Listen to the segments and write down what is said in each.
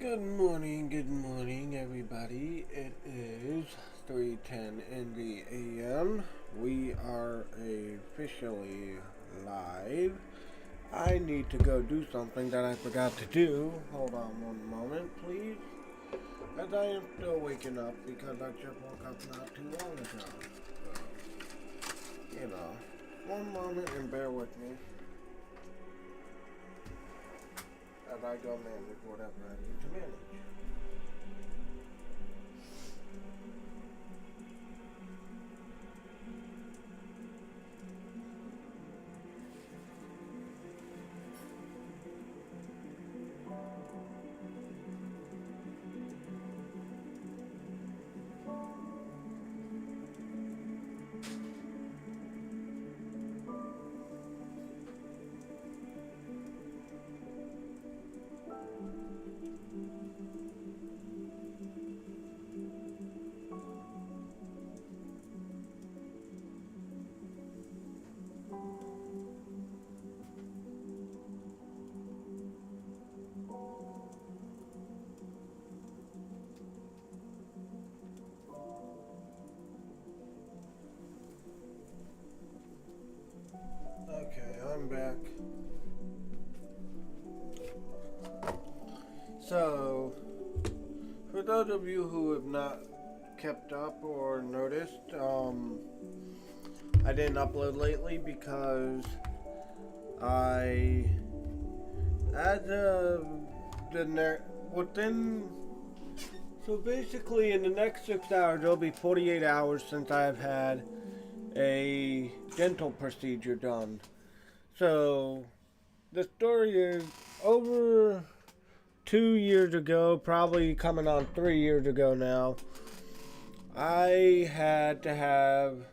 Good morning, everybody. It is 3:10 in the a.m. We are officially live. I need to go do something that I forgot to do. Hold on one moment, please. As I am still waking up because I just woke up not too long ago. One moment and bear with me as I go manage whatever I need to manage. Okay, I'm back. So, for those of you who have not kept up or noticed, I didn't upload lately because I, as of within, so basically in the next 6 hours, it'll be 48 hours since I've had a dental procedure done. So, the story is over 2 years ago, probably coming on 3 years ago now, I had to have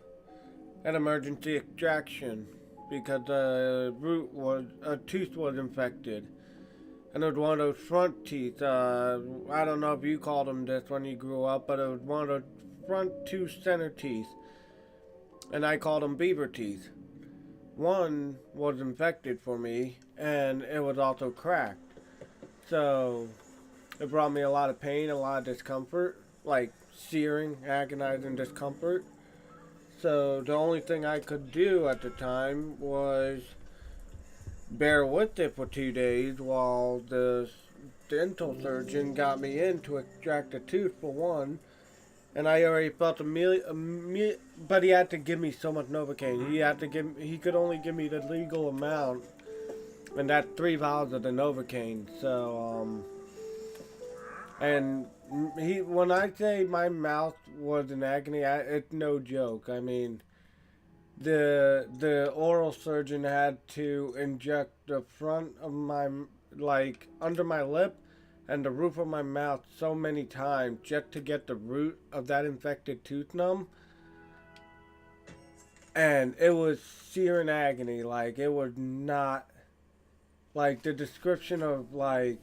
an emergency extraction because a tooth was infected. And it was one of those front teeth. I don't know if you called them this when you grew up, but it was one of those front two center teeth. And I called them beaver teeth. One was infected for me, and it was also cracked. So, it brought me a lot of pain, a lot of discomfort, like searing, agonizing discomfort. So, the only thing I could do at the time was bear with it for 2 days while the dental surgeon got me in to extract a tooth for one. And I already felt but he had to give me so much Novocaine. He could only give me the legal amount, and that's 3 vials of the Novocaine. So, and when I say my mouth was in agony, it's no joke. I mean, the oral surgeon had to inject the front of my, like, under my lip and the roof of my mouth so many times just to get the root of that infected tooth numb. And it was searing agony. Like, it was not, like, the description of, like,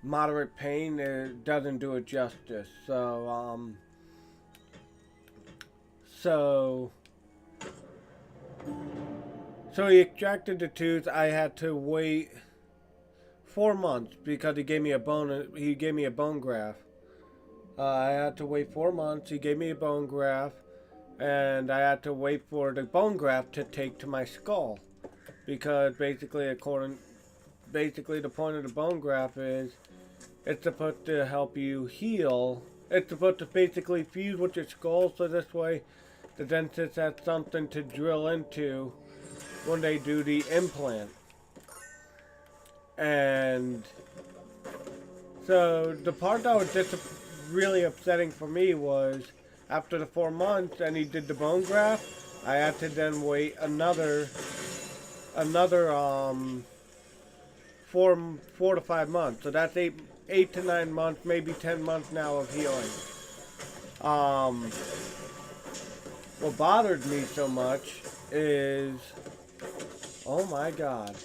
moderate pain, it doesn't do it justice. So he extracted the tooth. I had to wait 4 months because he gave me a bone graft. I had to wait 4 months. He gave me a bone graft, and I had to wait for the bone graft to take to my skull, because basically the point of the bone graft is it's supposed to help you heal. It's supposed to basically fuse with your skull, so this way the dentist has something to drill into when they do the implant. And so the part that was just really upsetting for me was after the 4 months and he did the bone graft, I had to then wait another 4 to 5 months. So that's 8 to 9 months, maybe 10 months now of healing. What bothered me so much is, oh my God.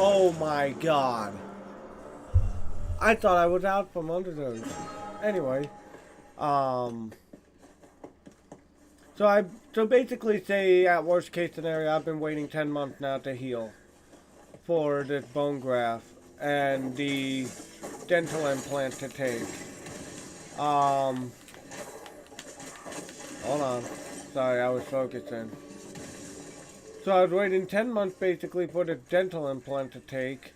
Oh my God. I thought I was out from under those. Anyway, So basically say at worst case scenario, I've been waiting 10 months now to heal for this bone graft and the dental implant to take. Um, Hold on. Sorry, I was focusing. So I was waiting 10 months basically for the dental implant to take.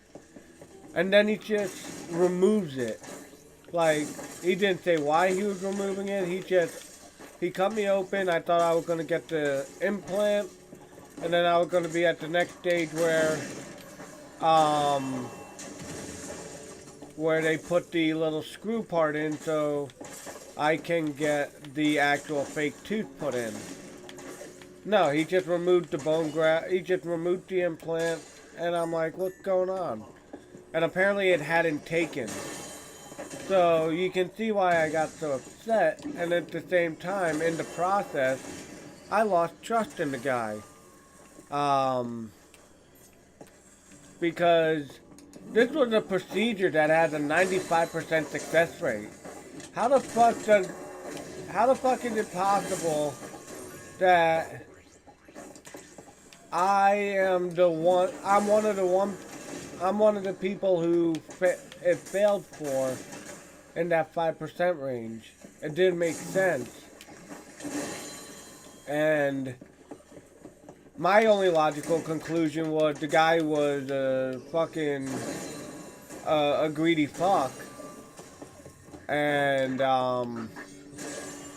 And then he just removes it. Like, he didn't say why he was removing it. He cut me open. I thought I was going to get the implant. And then I was going to be at the next stage um, where they put the little screw part in so I can get the actual fake tooth put in. No, he just removed the bone graft. He just removed the implant. And I'm like, what's going on? And apparently it hadn't taken. So you can see why I got so upset. And at the same time, in the process, I lost trust in the guy. Because this was a procedure that has a 95% success rate. How the fuck is it possible that I'm one of the people who it failed for in that 5% range? It didn't make sense. And my only logical conclusion was the guy was a greedy fuck. And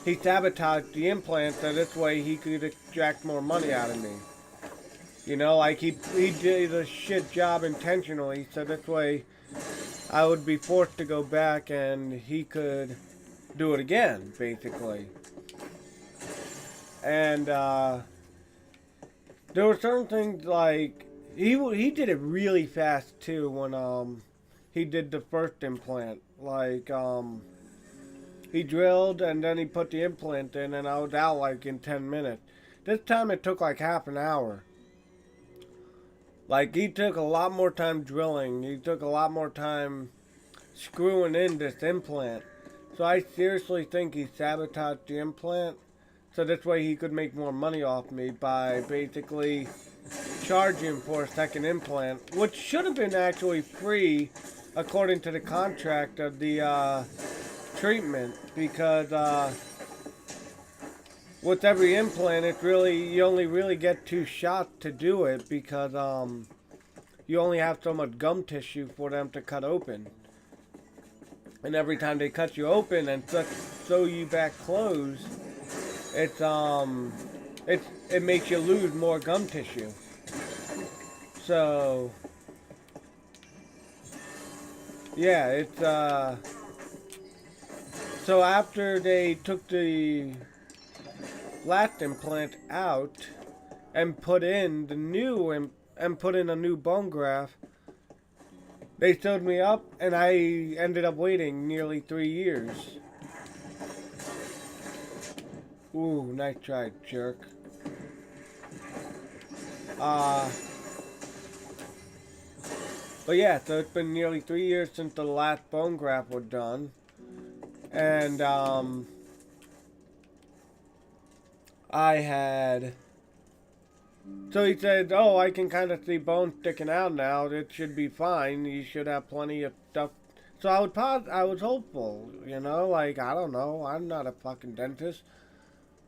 he sabotaged the implant so this way he could extract more money out of me. You know, like he did a shit job intentionally so this way I would be forced to go back and he could do it again, basically. And there were certain things like he did it really fast too when he did the first implant. Like he drilled and then he put the implant in and I was out like in 10 minutes. This time it took like half an hour. Like he took a lot more time drilling. He took a lot more time screwing in this implant. So I seriously think he sabotaged the implant so this way he could make more money off me by basically charging for a second implant, which should have been actually free according to the contract of the treatment, because with every implant you only really get 2 shots to do it because you only have so much gum tissue for them to cut open. And every time they cut you open and sew you back closed, it makes you lose more gum tissue. So yeah, so after they took the last implant out and put in a new bone graft, they sewed me up and I ended up waiting nearly 3 years. Ooh, nice try, jerk. But yeah, so it's been nearly 3 years since the last bone graft was done. And so he said, oh, I can kind of see bones sticking out now. It should be fine. You should have plenty of stuff. So I was hopeful, you know, like, I don't know. I'm not a fucking dentist.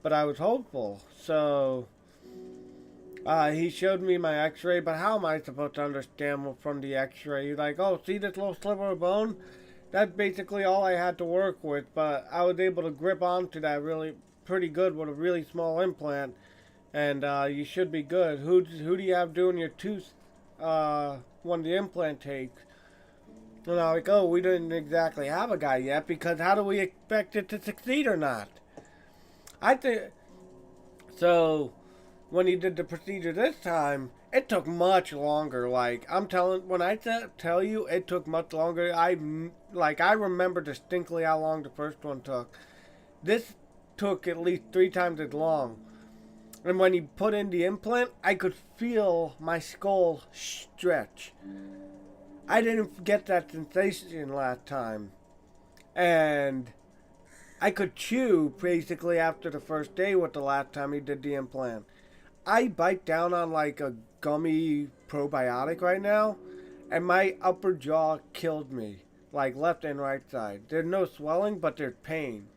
But I was hopeful. So he showed me my x-ray, but how am I supposed to understand from the x-ray? Like, oh, see this little sliver of bone? That's basically all I had to work with, but I was able to grip onto that really pretty good with a really small implant, and you should be good. Who do you have doing your tooth when the implant takes? And I'm like, oh, we didn't exactly have a guy yet, because how do we expect it to succeed or not? I think so. When he did the procedure this time, it took much longer. Like, when I tell you it took much longer, I remember distinctly how long the first one took. This took at least 3 times as long. And when he put in the implant, I could feel my skull stretch. I didn't get that sensation last time. And I could chew basically after the first day with the last time he did the implant. I bite down on like a gummy probiotic right now, and my upper jaw killed me, like left and right side. There's no swelling, but there's pain.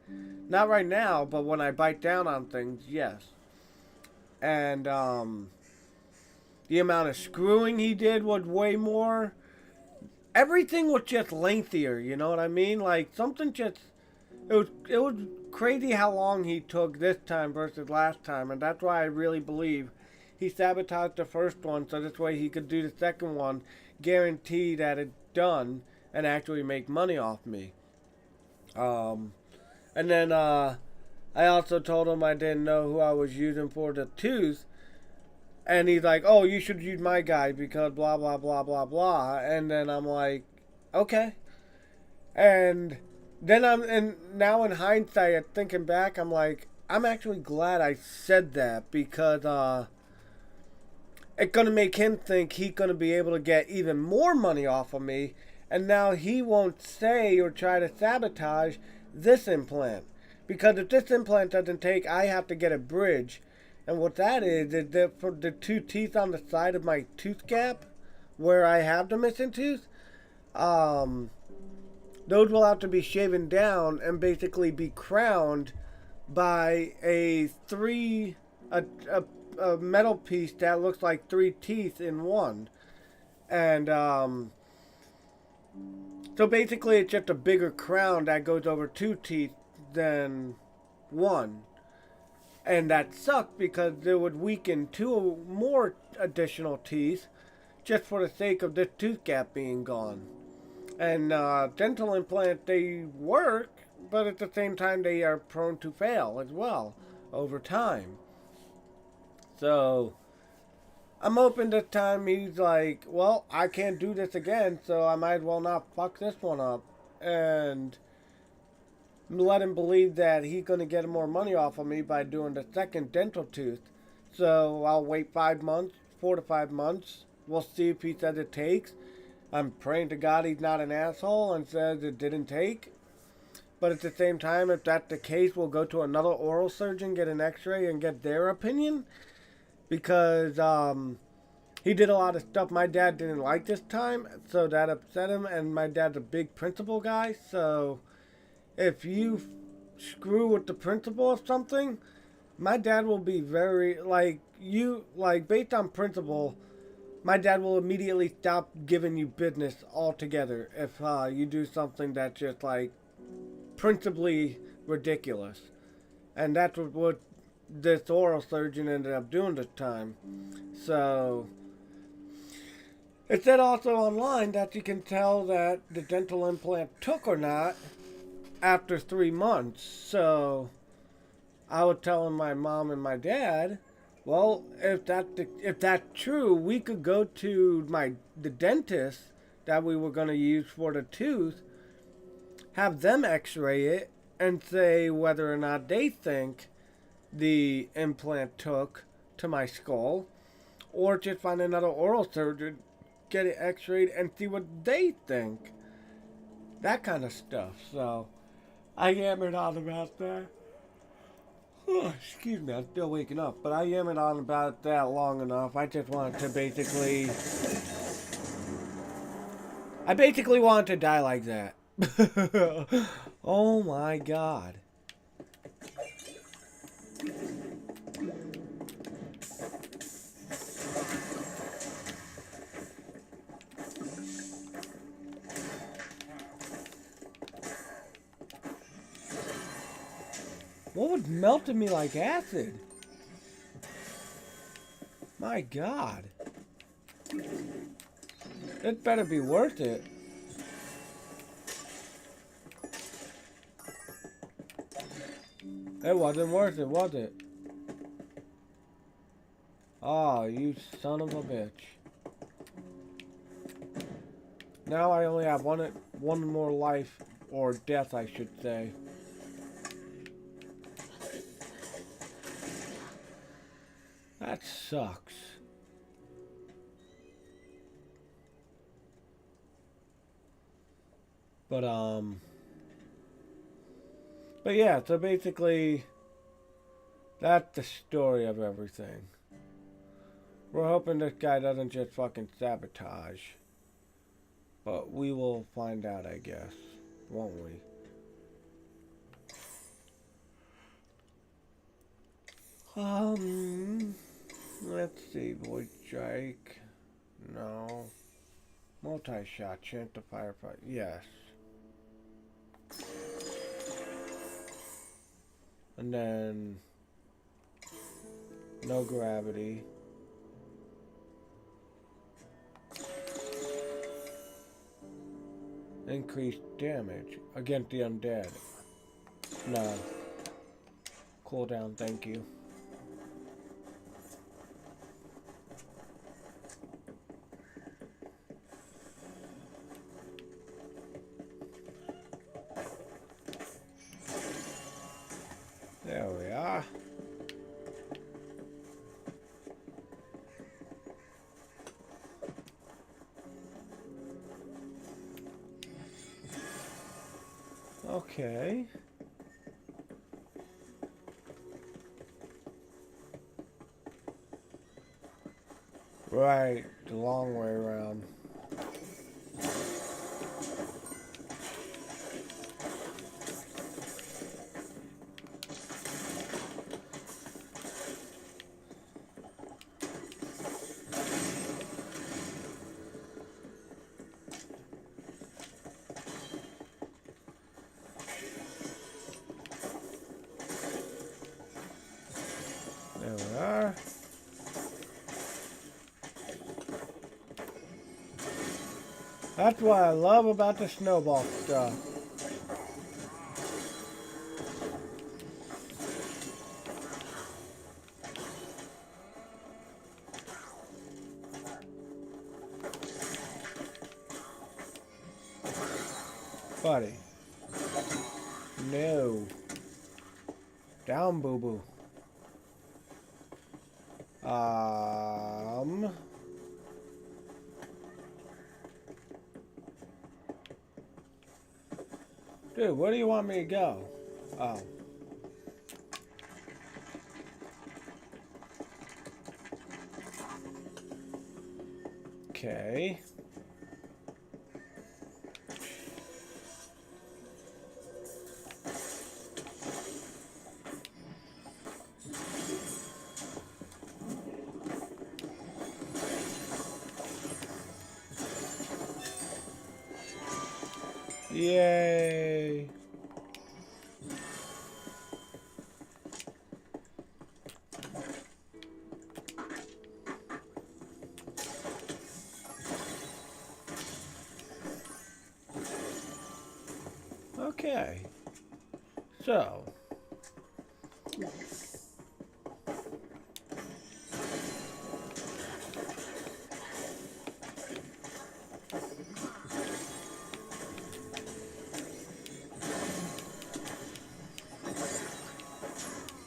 Not right now, but when I bite down on things, yes. And the amount of screwing he did was way more. Everything was just lengthier. You know what I mean? Like something just it was crazy how long he took this time versus last time, and that's why I really believe he sabotaged the first one so this way he could do the second one, guarantee that it's done, and actually make money off me. Um, and then I also told him I didn't know who I was using for the tooth, and he's like, "Oh, you should use my guy because blah blah blah blah blah." And then I'm like, "Okay." And then and now in hindsight, thinking back, I'm like, I'm actually glad I said that because it's gonna make him think he's gonna be able to get even more money off of me, and now he won't say or try to sabotage this implant. Because if this implant doesn't take, I have to get a bridge, and what that is that for the two teeth on the side of my tooth gap, where I have the missing tooth, um, those will have to be shaven down and basically be crowned by a metal piece that looks like three teeth in one. And so basically it's just a bigger crown that goes over two teeth than one. And that sucked because it would weaken two more additional teeth just for the sake of this tooth gap being gone. And dental implants, they work, but at the same time, they are prone to fail as well over time. So I'm hoping this time he's like, well, I can't do this again, so I might as well not fuck this one up. And let him believe that he's going to get more money off of me by doing the second dental tooth. So I'll wait 5 months, 4 to 5 months. We'll see if he says it takes. I'm praying to God he's not an asshole and says it didn't take. But at the same time, if that's the case, we'll go to another oral surgeon, get an x-ray, and get their opinion. Because he did a lot of stuff my dad didn't like this time, so that upset him. And my dad's a big principal guy, so if you screw with the principal of something, my dad will be very, based on principle, my dad will immediately stop giving you business altogether if you do something that's just like principally ridiculous. And that's what this oral surgeon ended up doing this time. So it said also online that you can tell that the dental implant took or not after 3 months. So I was telling my mom and my dad, well, if that's true, we could go to the dentist that we were going to use for the tooth, have them X-ray it, and say whether or not they think the implant took to my skull, or just find another oral surgeon, get it X-rayed, and see what they think. That kind of stuff. So I yammered on about that. Oh, excuse me, I'm still waking up, but I yammered on about that long enough. I just wanted to I basically wanted to die like that. Oh my god. What would melt in me like acid? My god. It better be worth it. It wasn't worth it, was it? Oh, you son of a bitch. Now I only have one more life, or death I should say. That sucks. But But yeah, so basically, that's the story of everything. We're hoping this guy doesn't just fucking sabotage. But we will find out, I guess. Won't we? Let's see. Voice strike. No. Multi-shot. Chance to firefight. Yes. And then no gravity. Increased damage against the undead. No. Cooldown, thank you. There we are. Okay. Right, the long way around. There we are. That's what I love about the snowball stuff. Buddy. No. Down, boo-boo. Dude, where do you want me to go? Oh. Okay. Yay. Okay. So.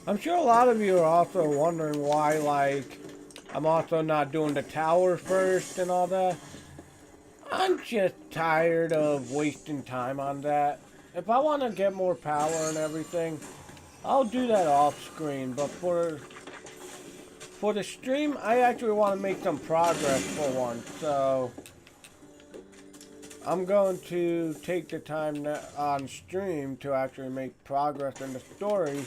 I'm sure a lot of you are also wondering why, like, I'm also not doing the tower first and all that. I'm just tired of wasting time on that. If I want to get more power and everything, I'll do that off screen. But for the stream, I actually want to make some progress for once. So I'm going to take the time on stream to actually make progress in the story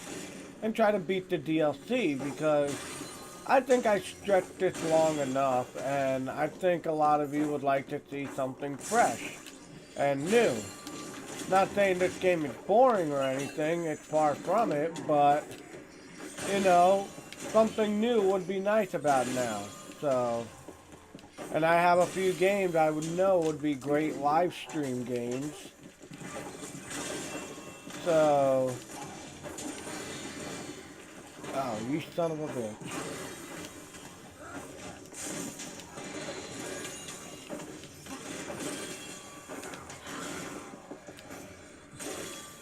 and try to beat the DLC, because I think I stretched this long enough, and I think a lot of you would like to see something fresh and new. Not saying this game is boring or anything, it's far from it, but, you know, something new would be nice about now. So, and I have a few games I would know would be great live stream games. So, oh, you son of a bitch.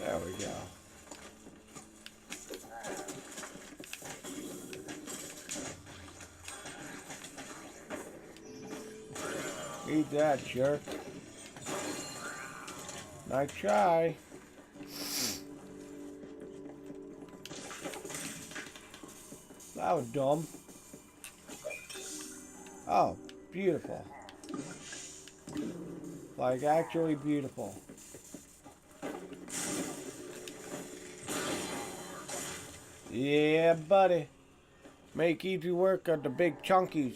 There we go. Eat that, jerk. Nice try. That was dumb. Oh, beautiful. Like, actually beautiful. Yeah, buddy. Make easy work of the big chunkies.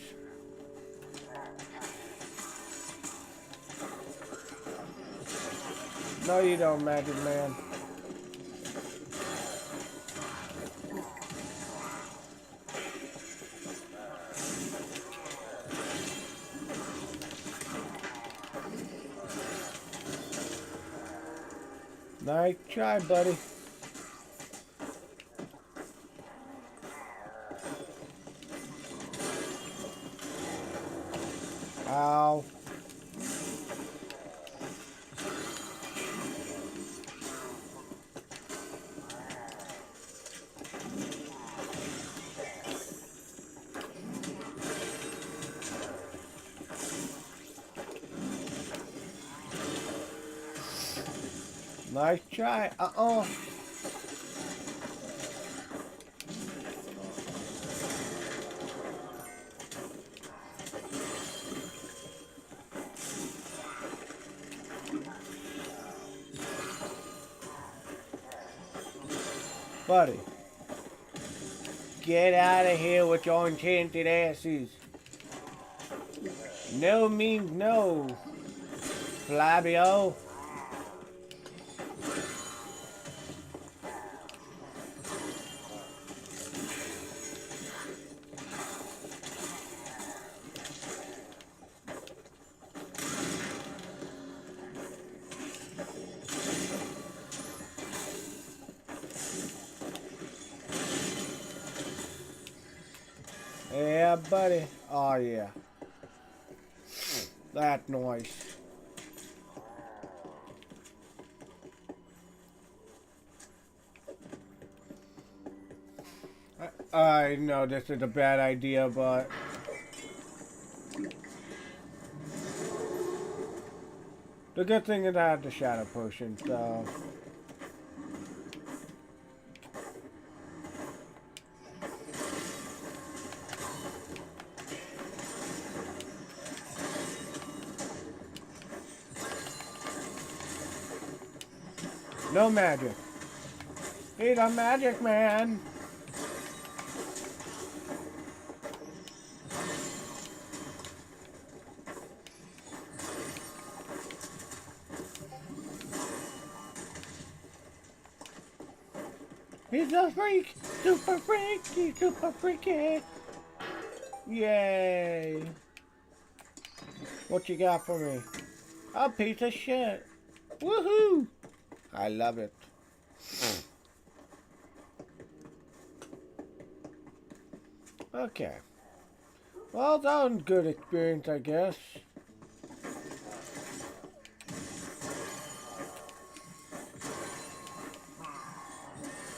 No, you don't, Magic Man. Nice try, buddy. Ow. Nice try. Uh-oh. Buddy. Get out of here with your enchanted asses. No means no. Flabio. Yeah, buddy. Oh, yeah. That's nice. I know this is a bad idea, but... the good thing is I have the shadow potion, so... no magic. He's a magic man. He's a freak. Super freak. He's super freaky. Yay. What you got for me? A piece of shit. Woohoo. I love it. Okay. Well, that was a good experience, I guess.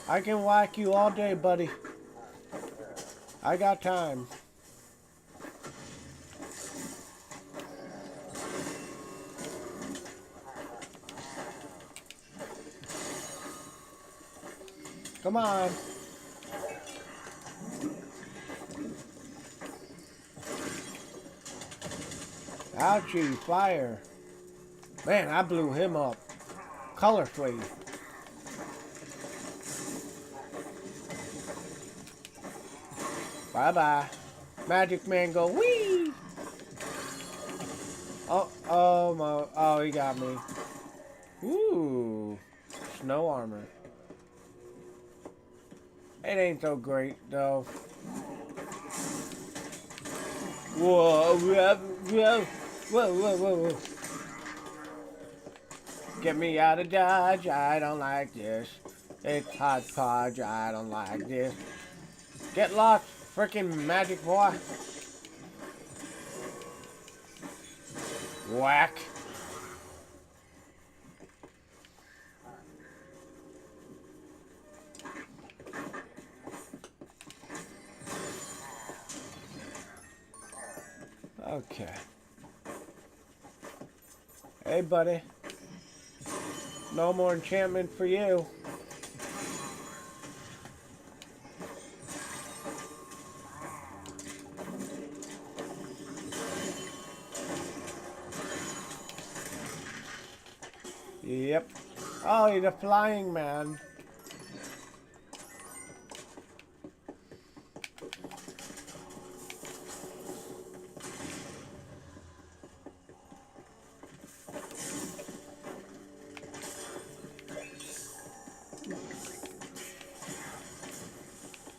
I can whack you all day, buddy. I got time. Come on. Ouchie, fire. Man, I blew him up. Colorfully. Bye-bye. Magic Man go wee! Oh my, oh, he got me. Ooh. Snow armor. It ain't so great, though. Whoa, whoa, whoa. Get me out of Dodge, I don't like this. It's hodgepodge, I don't like this. Get lost, freaking magic boy. Whack. Okay. Hey, buddy. No more enchantment for you. Yep. Oh, he's a flying man.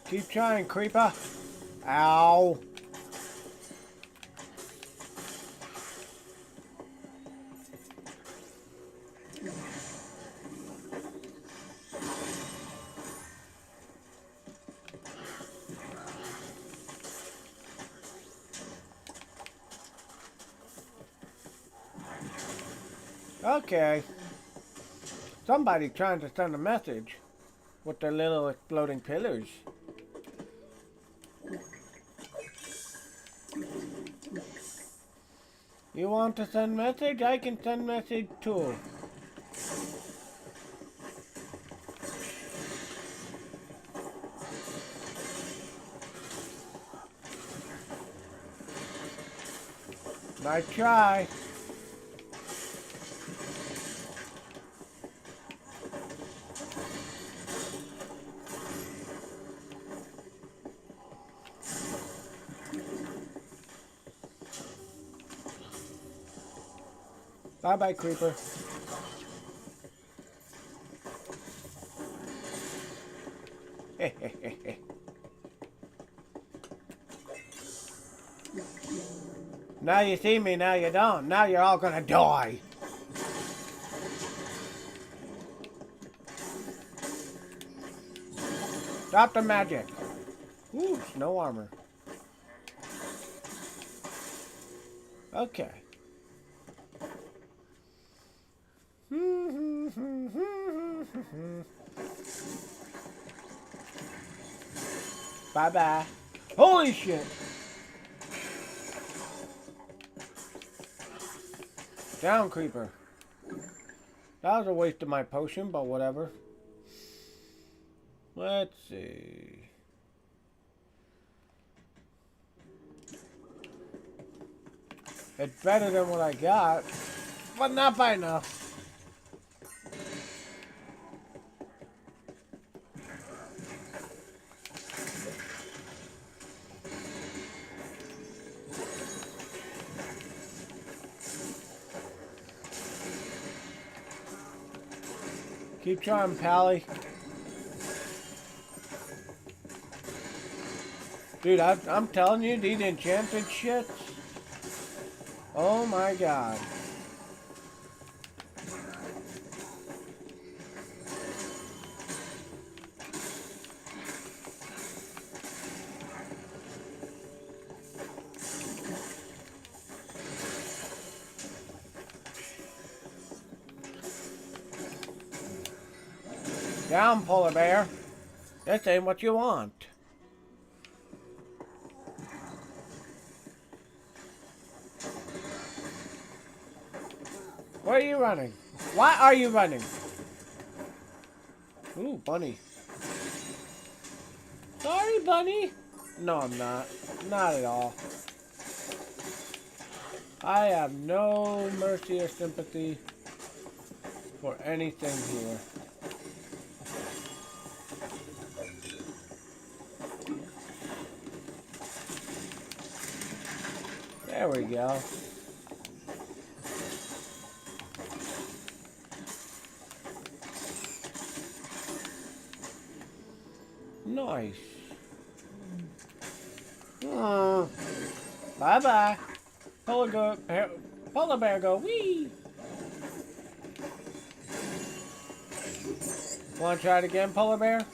Keep trying, creeper. Ow. Okay. Somebody trying to send a message with their little exploding pillars. You want to send message? I can send message too. Nice try. Bye-bye, creeper. Now you see me, now you don't. Now you're all gonna die. Stop the magic. Ooh, snow armor. Okay. Bye-bye. Holy shit! Down, creeper. That was a waste of my potion, but whatever. Let's see. It's better than what I got, but not by enough. Keep trying, Pally. Dude, I'm telling you, these enchanted shits. Oh my god. Down, polar bear. This ain't what you want. Where are you running? Why are you running? Ooh, bunny. Sorry, bunny. No, I'm not. Not at all. I have no mercy or sympathy for anything here. There we go. Nice. Bye-bye. Polar bear go, wee! Want to try it again, polar bear?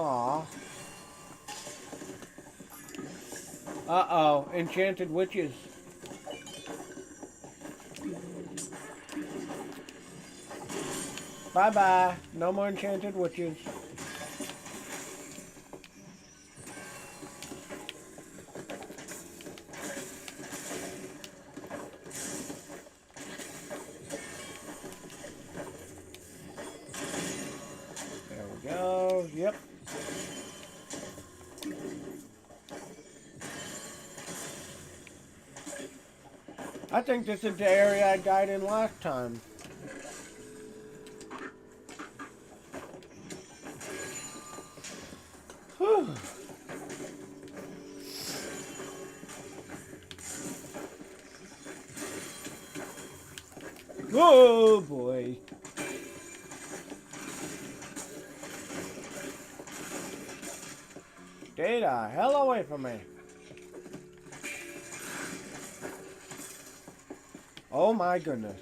Aw. Uh-oh, enchanted witches. Bye-bye. No more enchanted witches. There we go. Yep. I think this is the area I died in last time. Whew. Oh boy. Stay the hell away from me. Oh my goodness.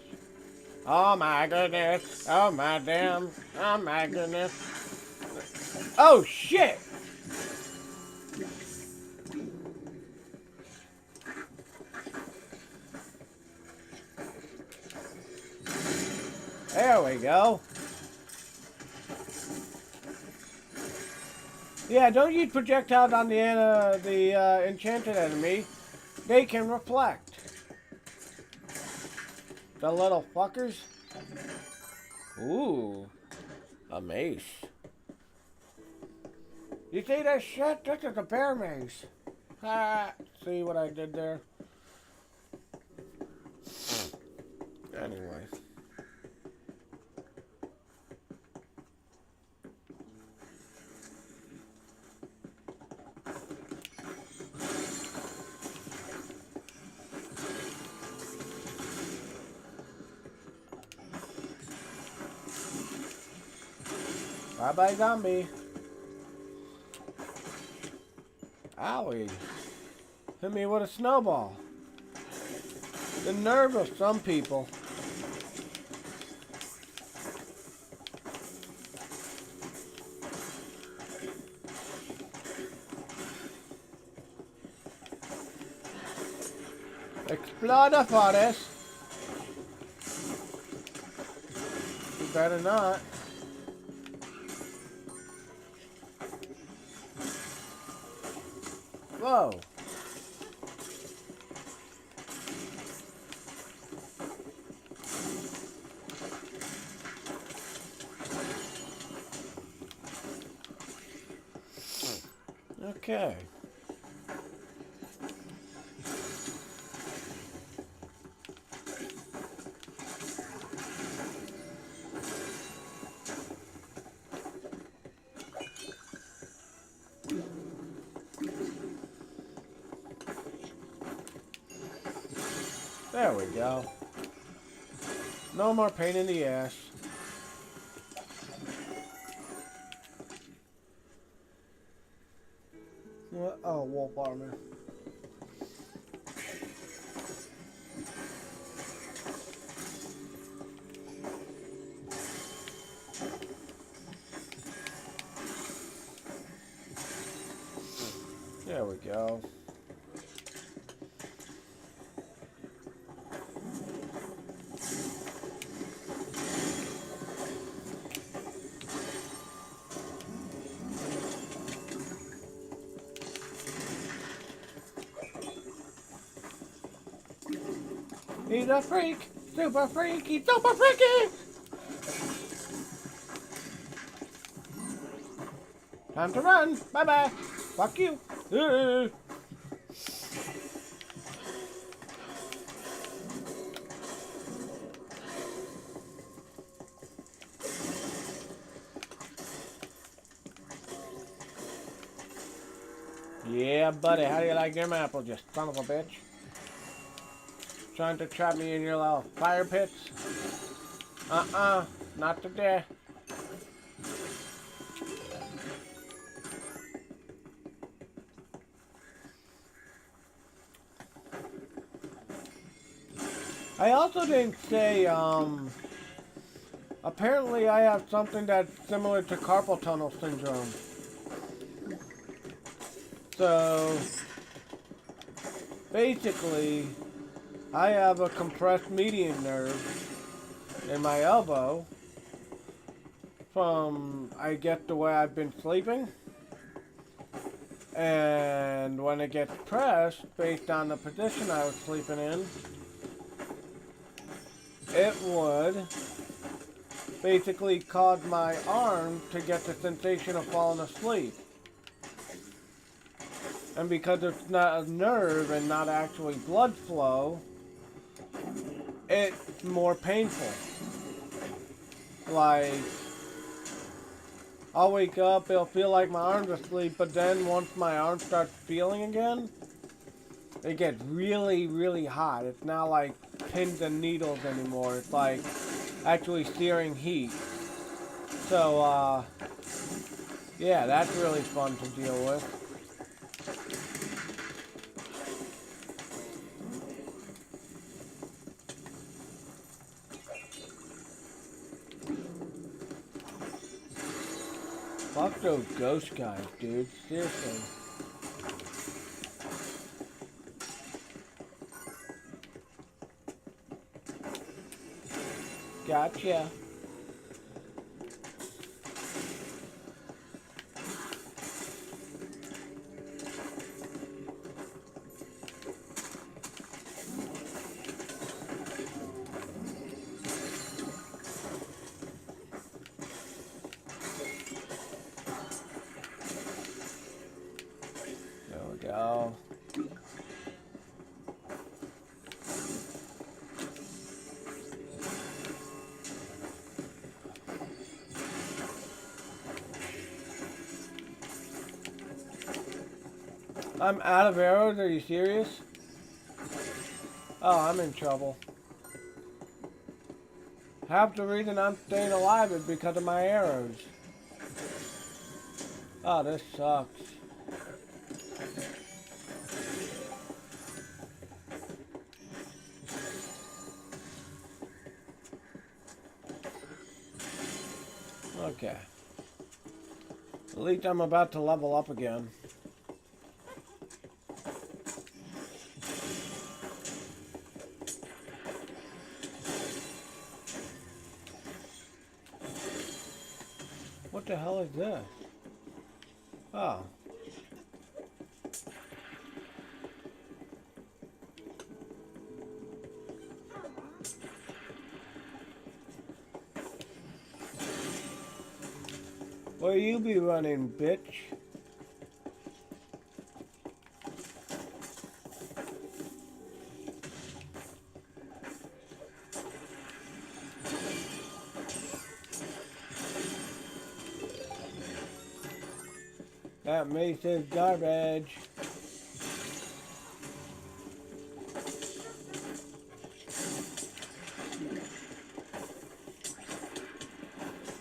Oh my goodness. Oh my damn. Oh my goodness. Oh shit. There we go. Yeah, don't use projectiles on the enchanted enemy. They can reflect. The little fuckers. Ooh, a mace. You see that shit? This is a bear mace. Ah, see what I did there? Anyway. Bye-bye, zombie. Owie. Hit me with a snowball. The nerve of some people. Explode the forest. You better not. Whoa. Okay. There we go. No more pain in the ass. What? Oh, wolf armor. There we go. He's a freak! Super freaky! Super freaky! Time to run! Bye-bye! Fuck you! Yeah, buddy, how do you like them apples, you son of a bitch? Trying to trap me in your little fire pits? Not today. I also didn't say, apparently I have something that's similar to carpal tunnel syndrome. So, basically, I have a compressed median nerve in my elbow, from, I get, the way I've been sleeping. And when it gets pressed, based on the position I was sleeping in, it would basically cause my arm to get the sensation of falling asleep. And because it's not a nerve and not actually blood flow, it's more painful. Like, I'll wake up, it'll feel like my arm's asleep, but then once my arm starts feeling again, it gets really, really hot. It's not like pins and needles anymore. It's like actually searing heat. So, yeah, that's really fun to deal with. Fuck those ghost guys, dude. Seriously. Gotcha. There we go. I'm out of arrows, are you serious? Oh, I'm in trouble. Half the reason I'm staying alive is because of my arrows. Oh, this sucks. Okay. At least I'm about to level up again. What the hell is this? Oh. Where you be running, bitch? That mace is garbage.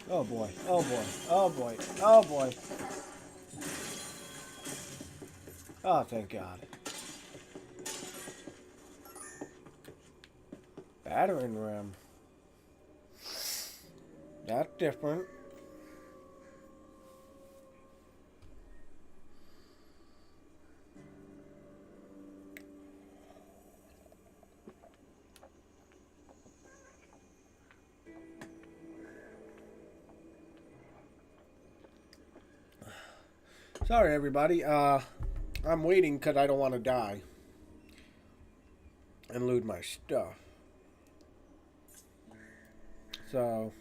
Oh boy, oh boy, oh boy, oh boy. Oh, thank God. Battering ram. That's different. Sorry, everybody. I'm waiting because I don't want to die and lose my stuff. So,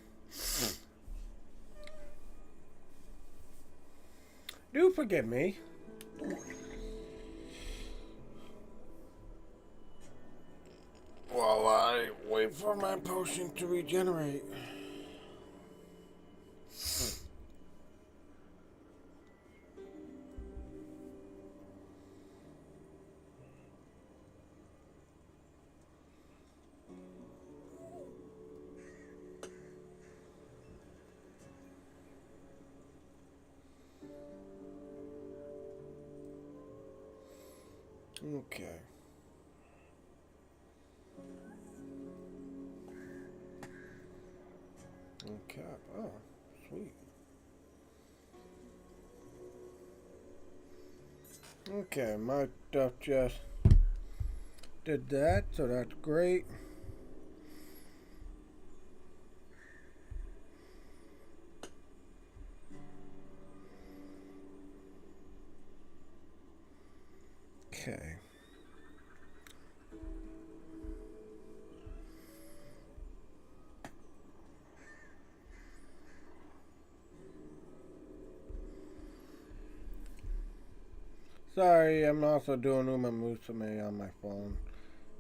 do forgive me. While I wait for my potion to regenerate. Okay. Okay. Oh, sweet. Okay, my stuff just did that, so that's great. Okay. Sorry, I'm also doing Uma Musume on my phone.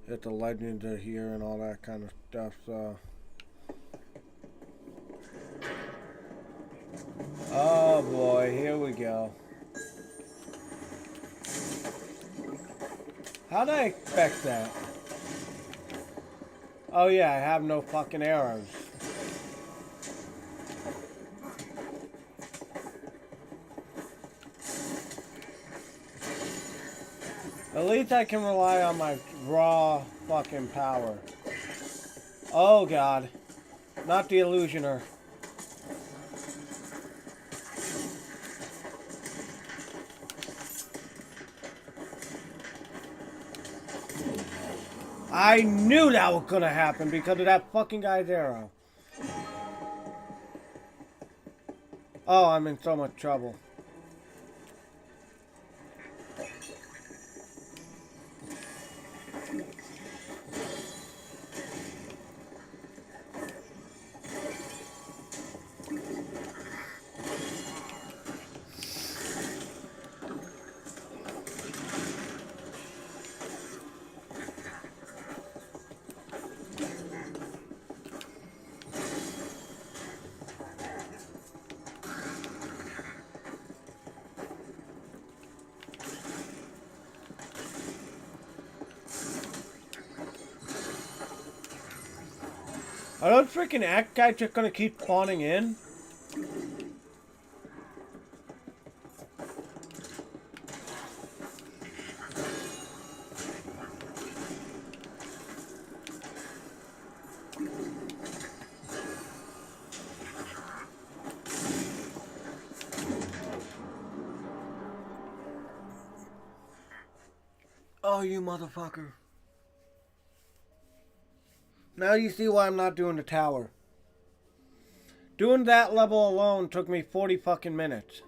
If the legends are here and all that kind of stuff, so. Oh boy, here we go. How'd I expect that? Oh yeah, I have no fucking arrows. At least I can rely on my raw fucking power. Oh god. Not the illusioner. I knew that was gonna happen because of that fucking guy's arrow. Oh, I'm in so much trouble. Are those freaking act guys just gonna keep spawning in? Oh, you motherfucker. Now you see why I'm not doing the tower. Doing that level alone took me 40 fucking minutes.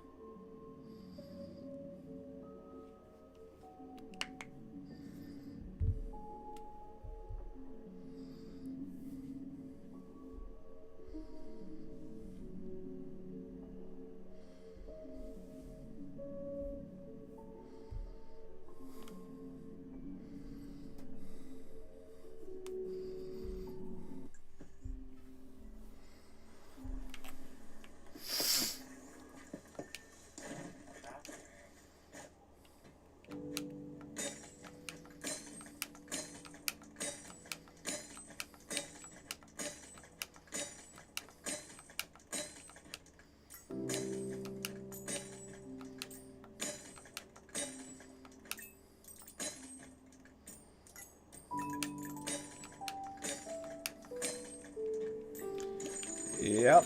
Yep.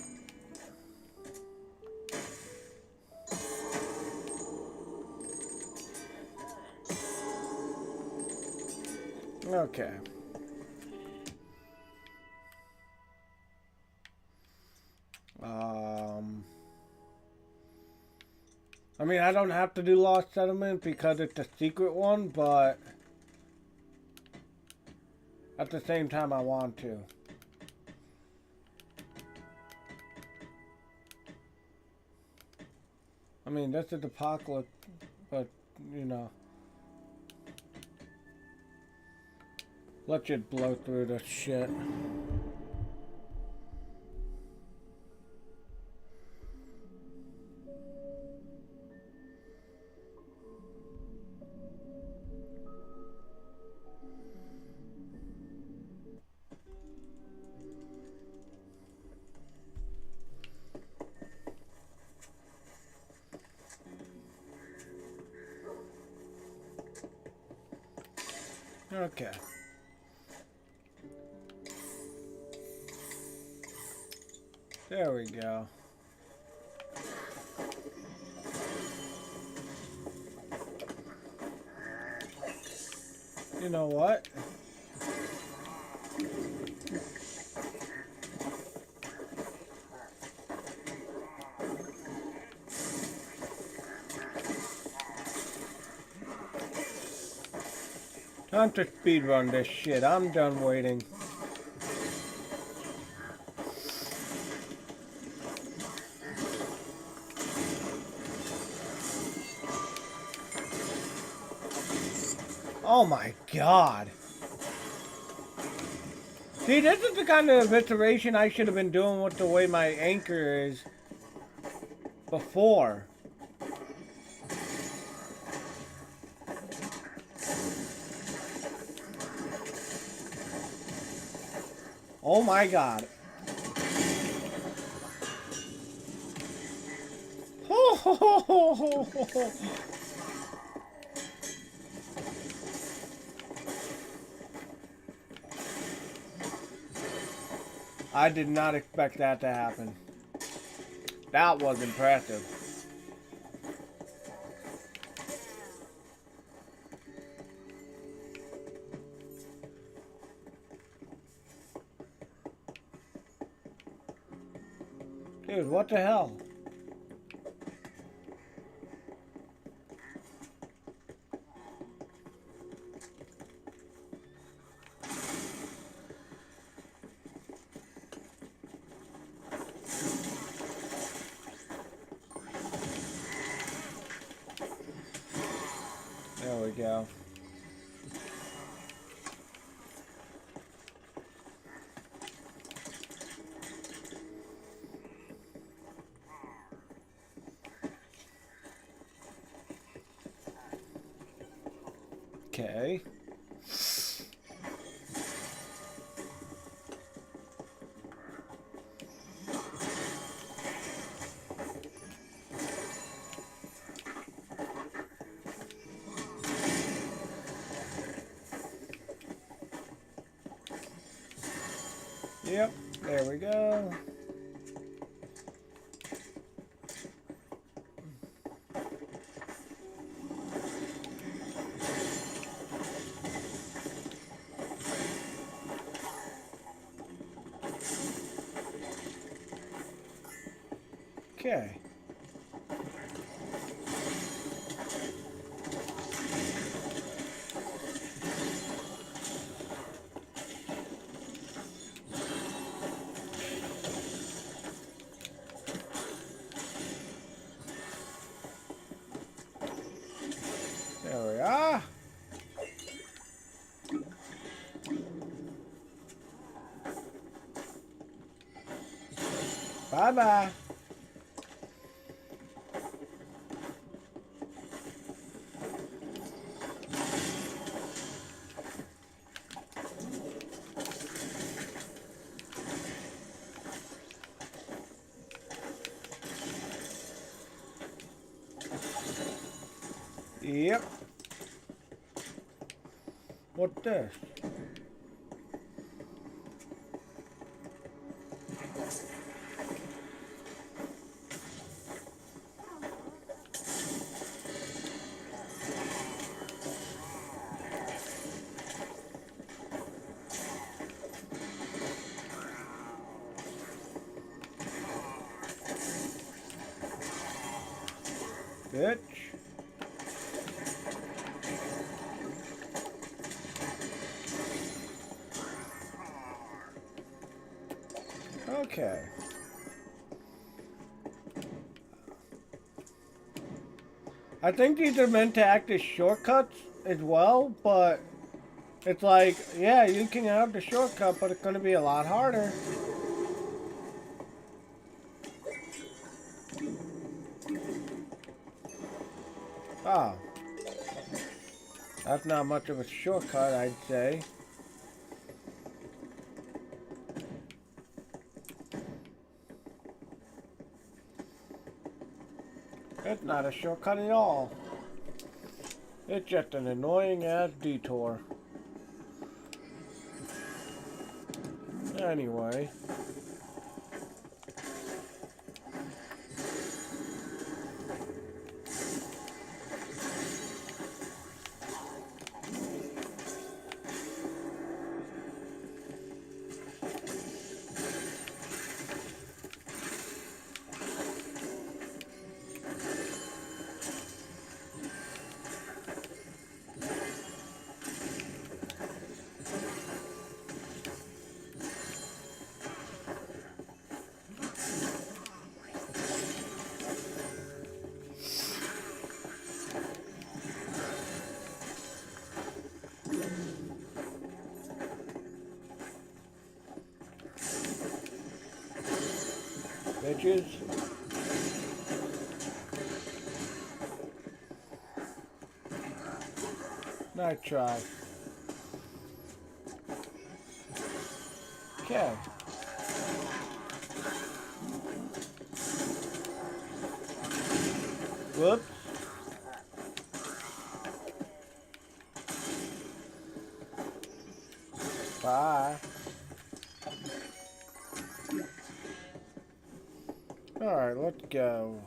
Okay. I mean, I don't have to do Lost Settlement because it's a secret one, but at the same time, I want to. I mean, this is Apocalypse, but, you know. Let's just blow through this shit. Okay. There we go. You know what? Time to speedrun this shit. I'm done waiting. Oh my god. See, this is the kind of iteration I should have been doing with the way my anchor is before. Oh my god. I did not expect that to happen. That was impressive. Dude, what the hell? There we go. Okay. Yep, there we go. Okay. There we are. Bye-bye. Yep. What's this? Bitch. Okay. I think these are meant to act as shortcuts as well, but it's like, yeah, you can have the shortcut, but it's going to be a lot harder. Oh. That's not much of a shortcut, I'd say. It's not a shortcut at all. It's just an annoying ass detour. Anyway. inches. Nice try. Okay. Whoops. Bye. Alright, let's go.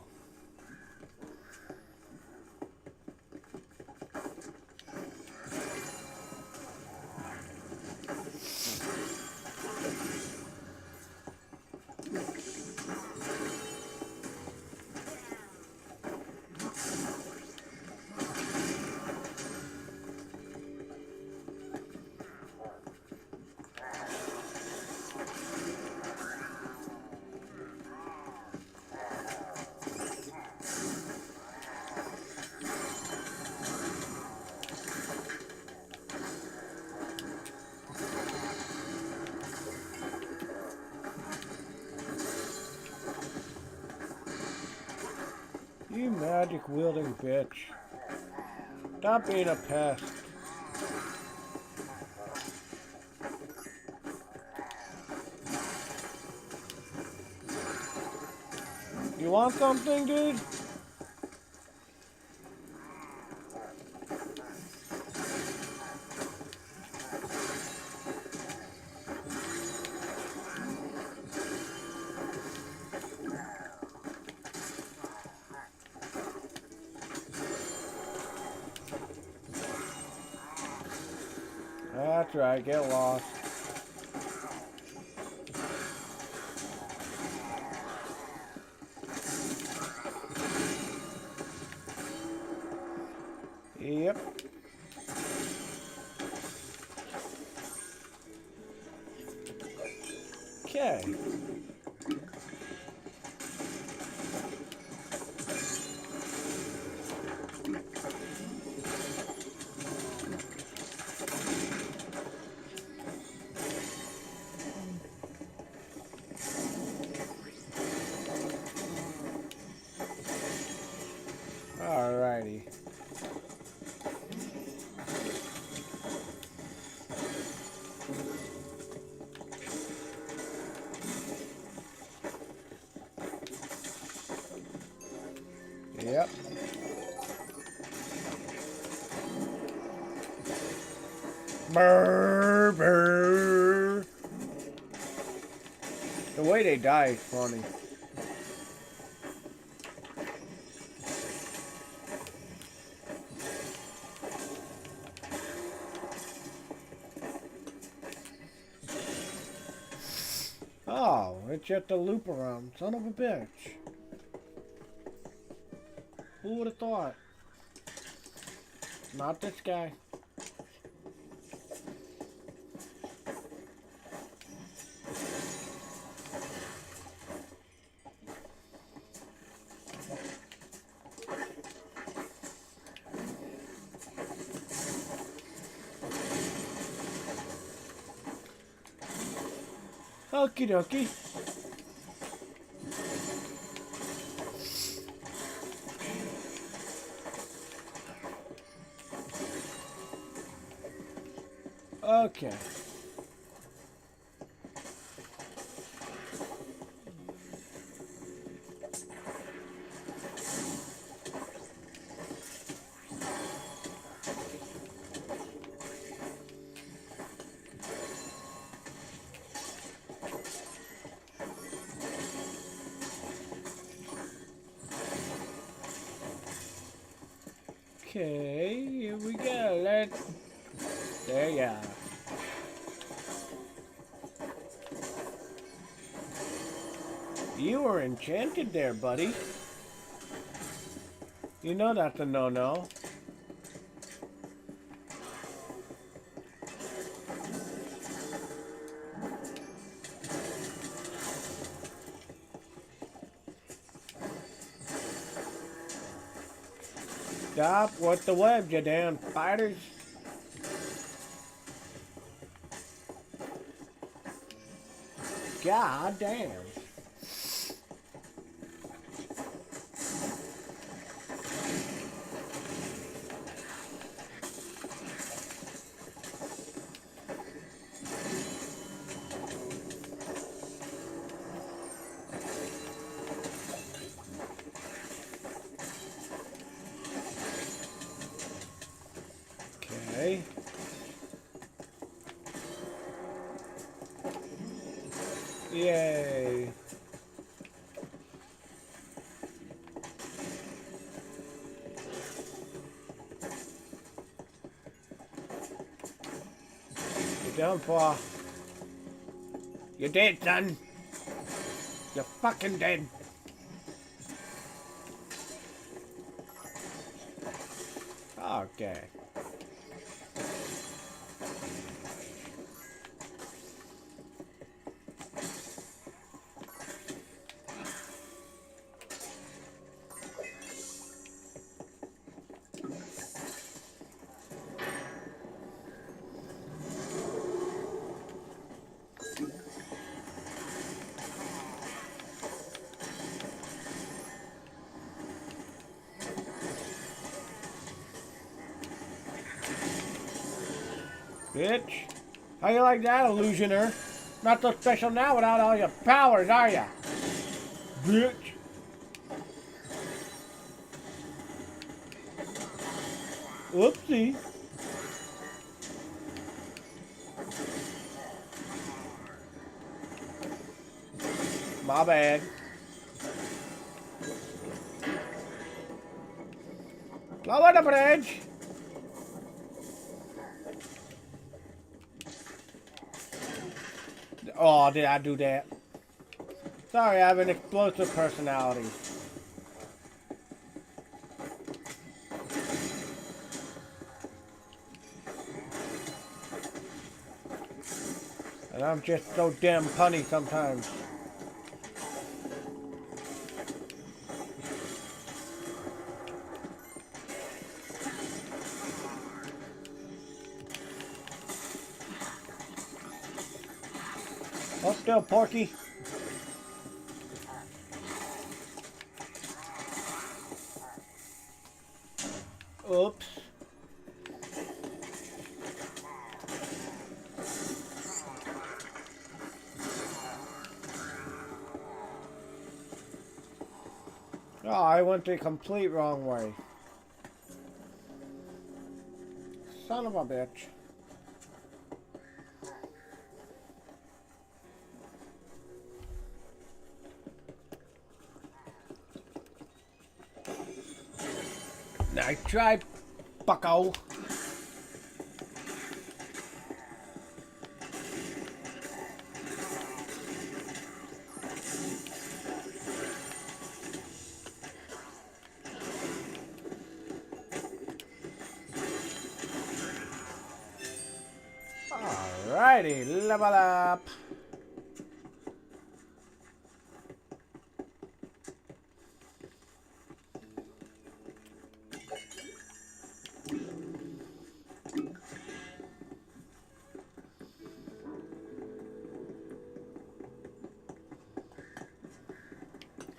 You magic wielding bitch. Stop being a pest. You want something, dude? That's right, get lost. Yep. Okay. Alrighty. Yep. Brr, brr. The way they die is funny. Oh, it's just a loop around. Son of a bitch. Who would have thought? Not this guy. Okie dokie. Okay. Okay, here we go. There you are. You were enchanted there, buddy. You know that's a no-no. Stop with the webs, you damn spiders. God damn. Okay. Yay. You're done for. You're dead, son. You're fucking dead. Okay. Bitch. How you like that, illusioner? Not so special now without all your powers, are ya? Bitch. Oopsie. My bad. Lower the bridge. Oh, did I do that? Sorry, I have an explosive personality. And I'm just so damn punny sometimes. Hold still, Porky. Oops. Oh, I went the complete wrong way. Son of a bitch. Nice try, bucko. Alrighty, level up.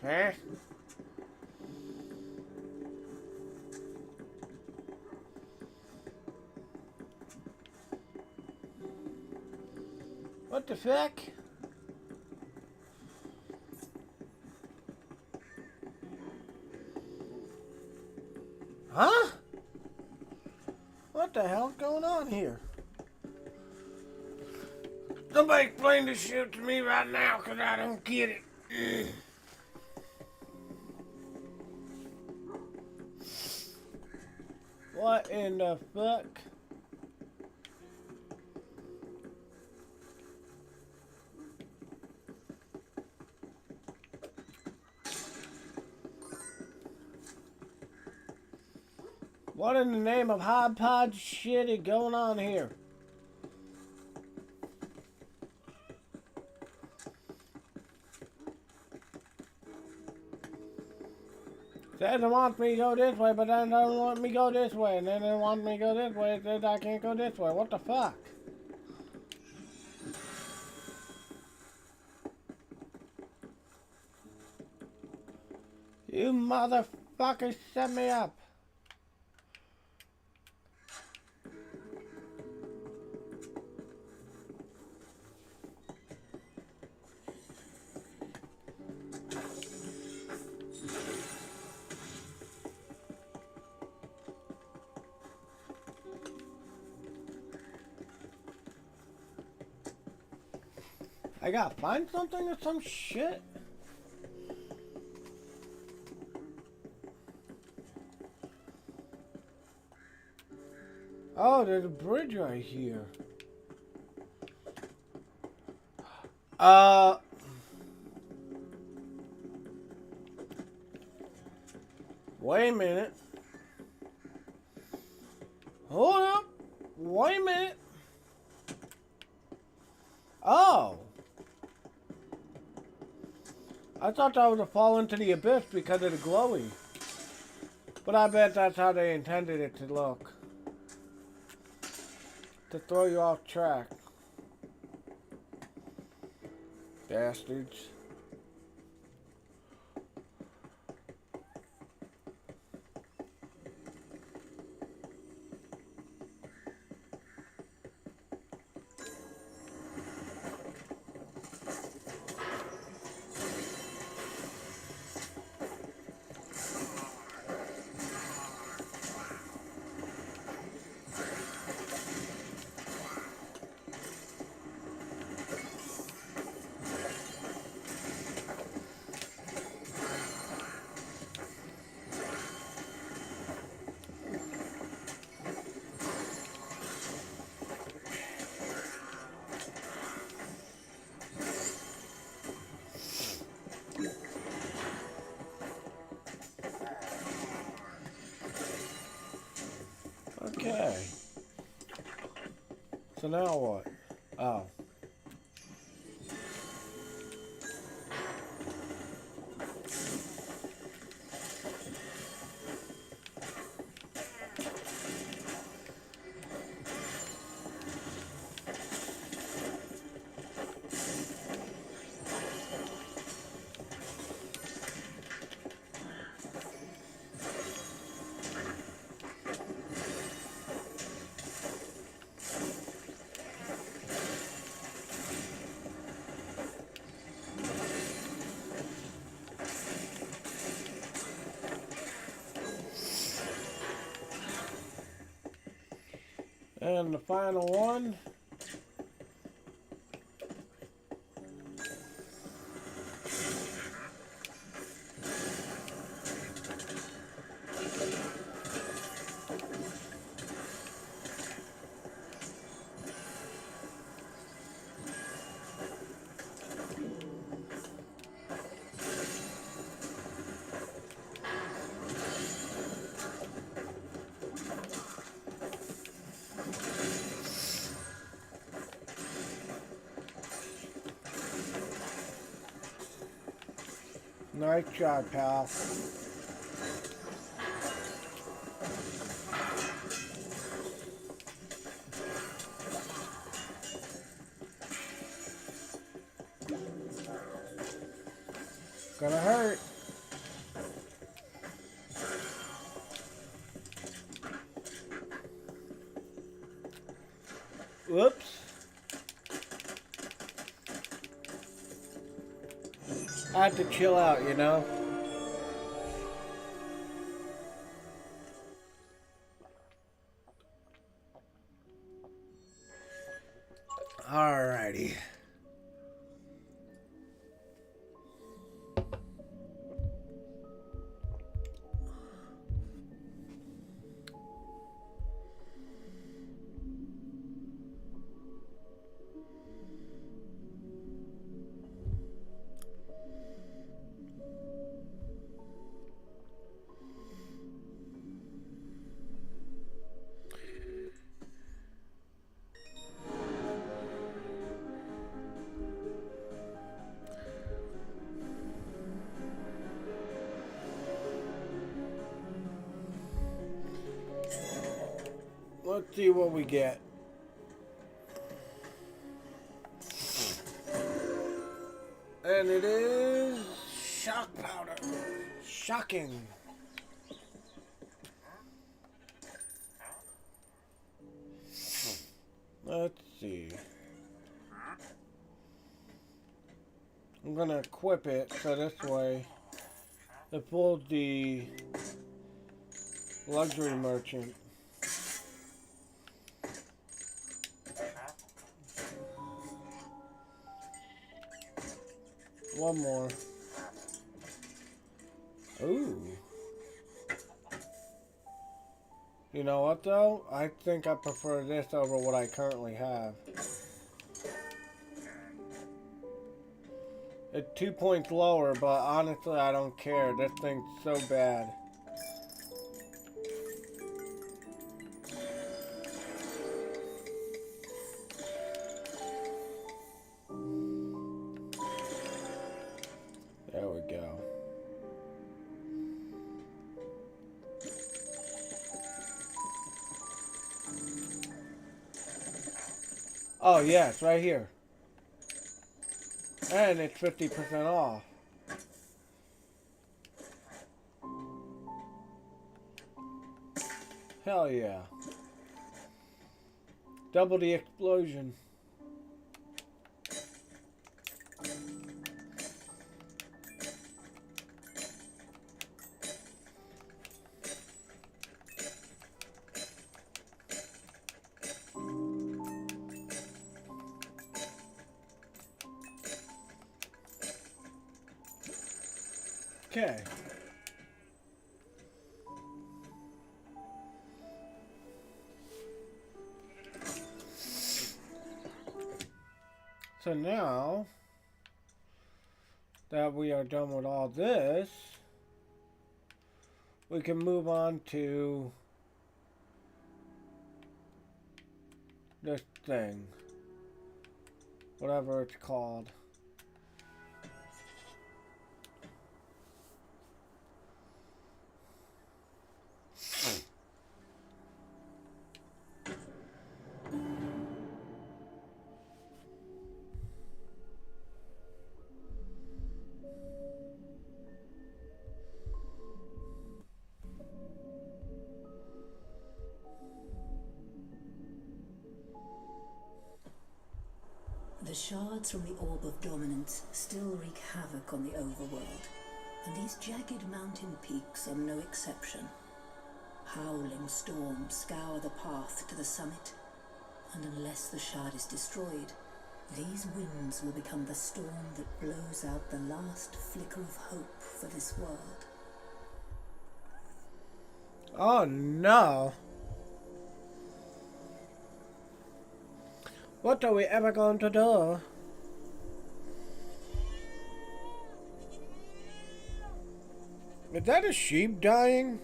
Huh? What the fuck? Huh? What the hell's going on here? Somebody explain this shit to me right now, cause I don't get it. Ugh. What in the fuck? What in the name of Hod Podge shit is going on here? Says it wants me to go this way, but then doesn't want me to go this way, and then it wants me to go this way, it says I can't go this way. What the fuck? You motherfuckers set me up. I gotta find something or some shit? Oh, there's a bridge right here. Wait a minute. Hold up. Wait a minute. Oh. I thought that was a fall into the abyss because of the glowy. But I bet that's how they intended it to look. To throw you off track. Bastards. Okay. So now what? Oh. And the final one. Nice job, pal. Gonna hurt. Whoops. I have to chill out, you know? Alrighty. Let's see what we get. And it is shock powder. Shocking. Let's see. I'm gonna equip it so this way it pulls the luxury merchant. One more. Ooh. You know what though? I think I prefer this over what I currently have. It's 2 points lower, but honestly I don't care. This thing's so bad. There we go. Oh yeah, it's right here. And it's 50% off. Hell yeah. Double the explosion. Okay. So now that we are done with all this, we can move on to this thing. Whatever it's called. The shards from the Orb of Dominance still wreak havoc on the overworld, and these jagged mountain peaks are no exception. Howling storms scour the path to the summit, and unless the shard is destroyed, these winds will become the storm that blows out the last flicker of hope for this world. Oh no! What are we ever going to do? Is that a sheep dying?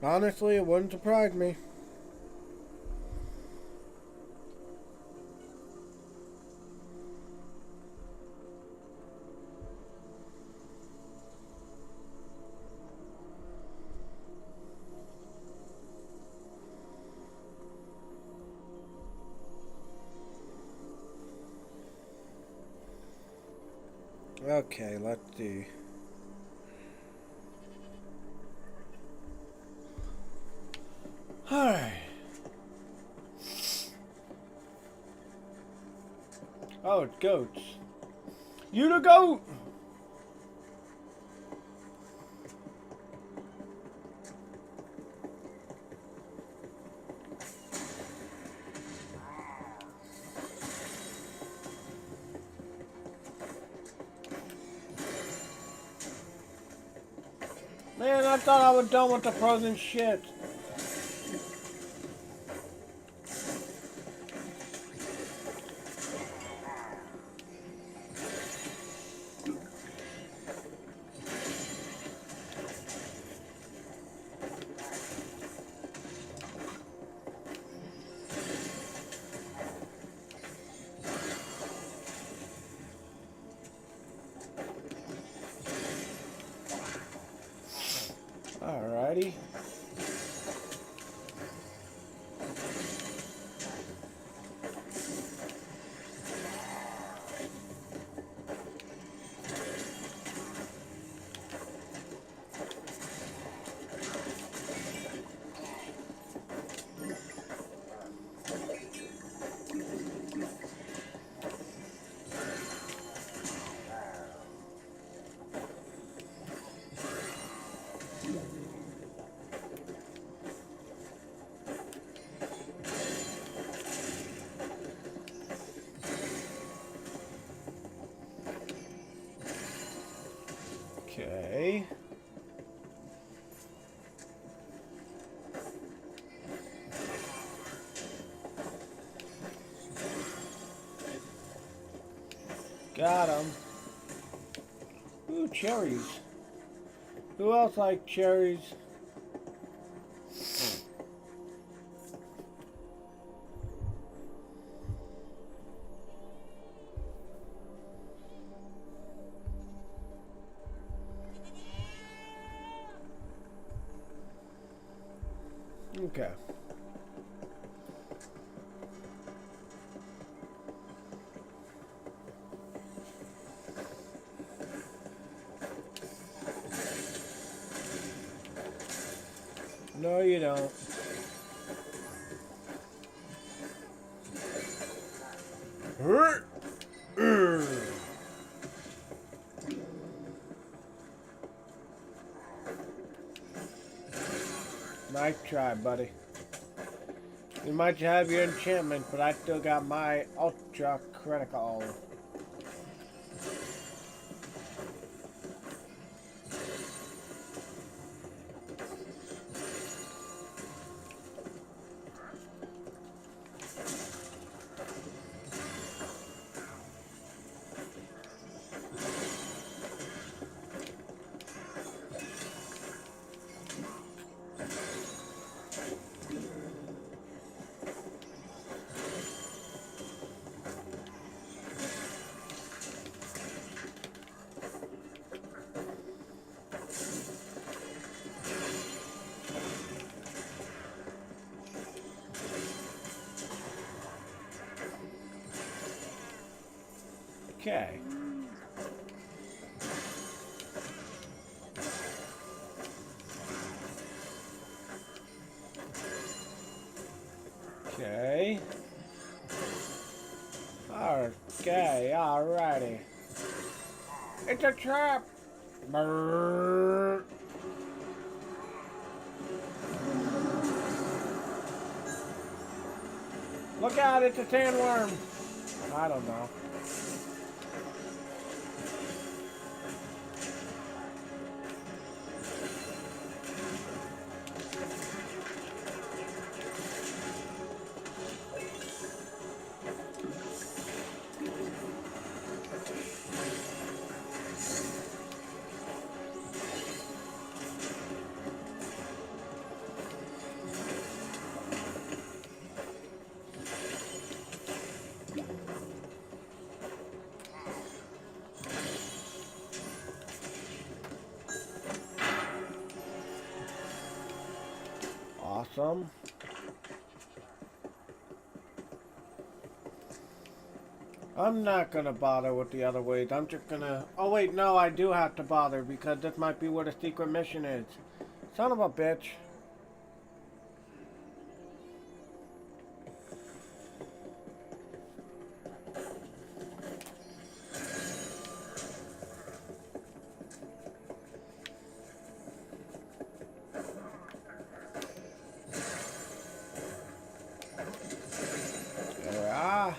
Honestly, it wouldn't surprise me. Okay, let's see. Alright. Oh, it's goats. You the goat! Man, I thought I was done with the frozen shit. Alrighty. Okay. Got him. Ooh, cherries. Who else like cherries? Okay. No, you don't. Nice try, buddy. You might have your enchantment, but I still got my ultra critical. Okay. Okay. Okay, alrighty. It's a trap! Brrr. Look out, it's a sandworm! I don't know. Awesome. I'm not gonna bother with the other ways. I'm just gonna... Oh wait, no, I do have to bother because this might be where the secret mission is. Son of a bitch. Ah.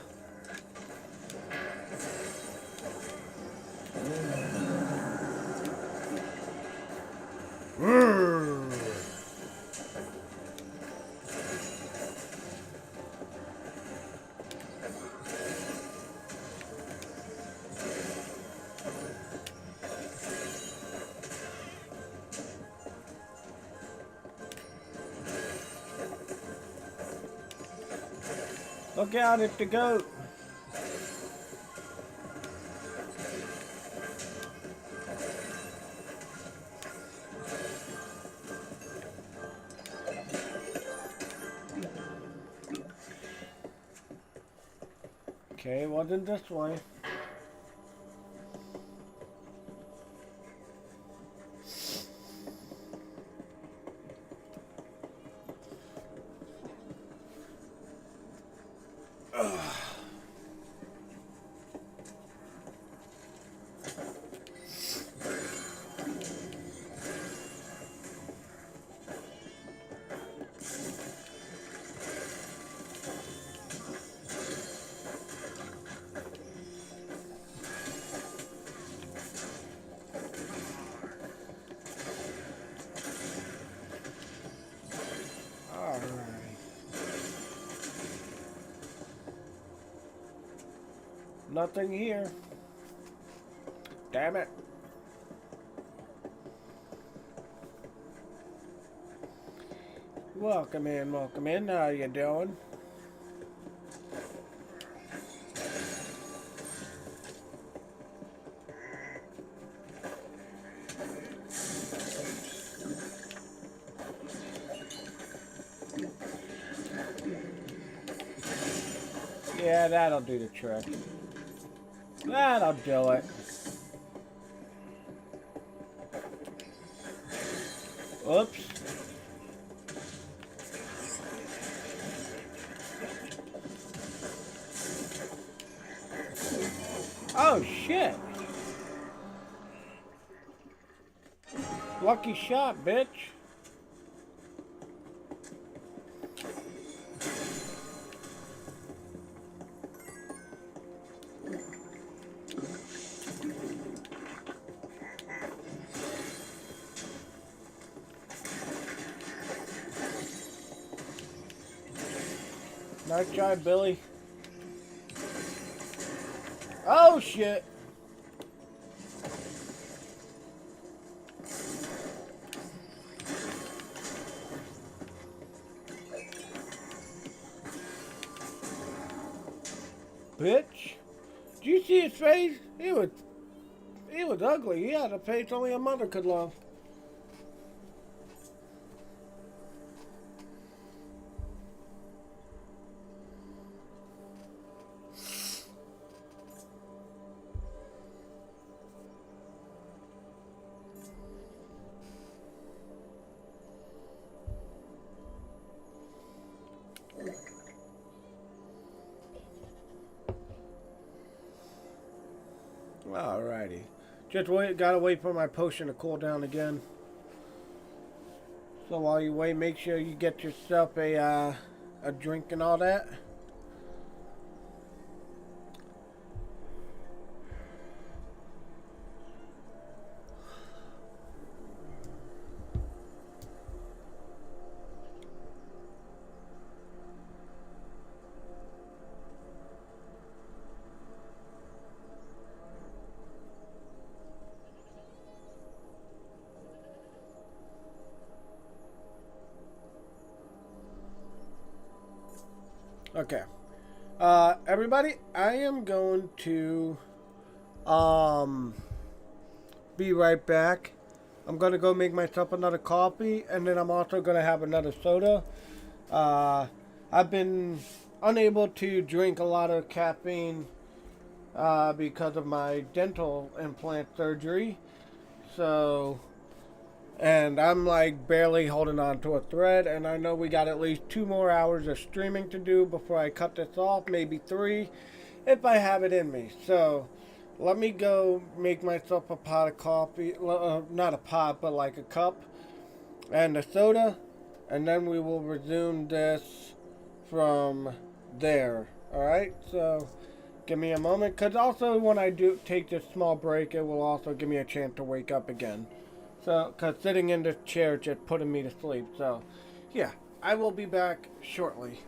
Look out, it's the goat. Okay, wasn't this way. Nothing here. Damn it. Welcome in, welcome in. How you doing? Yeah, that'll do the trick. That'll do it. Oops. Oh, shit. Lucky shot, bitch. Nice try, Billy. Oh, shit. Bitch. Did you see his face? He was ugly. He had a face only a mother could love. Alrighty. Just gotta wait for my potion to cool down again. So while you wait, make sure you get yourself a drink and all that. Okay. Everybody, I am going to be right back. I'm gonna go make myself another coffee, and then I'm also gonna have another soda. I've been unable to drink a lot of caffeine because of my dental implant surgery. So, and I'm like barely holding on to a thread, and I know we got at least 2 more hours of streaming to do before I cut this off, maybe 3, if I have it in me. So, let me go make myself a pot of coffee, not a pot, but like a cup, and a soda, and then we will resume this from there. Alright, so give me a moment, because also when I do take this small break, it will also give me a chance to wake up again. So, because sitting in this chair just putting me to sleep. So, yeah, I will be back shortly.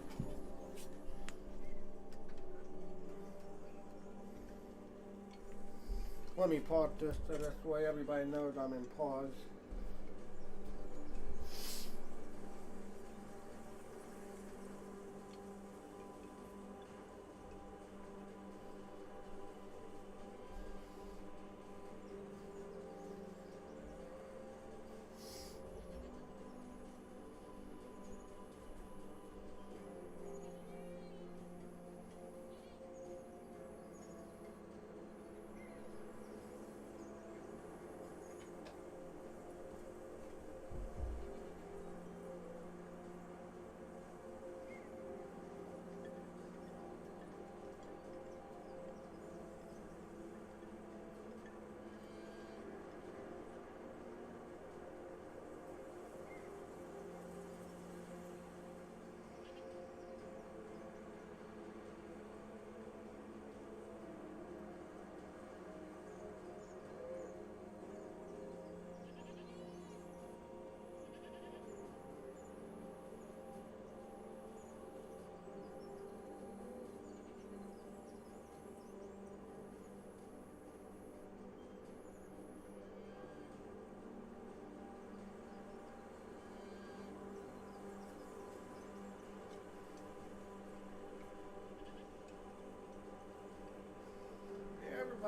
Let me pause this so this way everybody knows I'm in pause.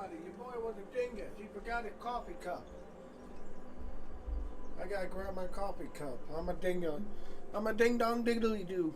everybody. Your boy was a dingus. He forgot his coffee cup. I gotta grab my coffee cup. I'm a dingo. I'm a ding dong diggly doo.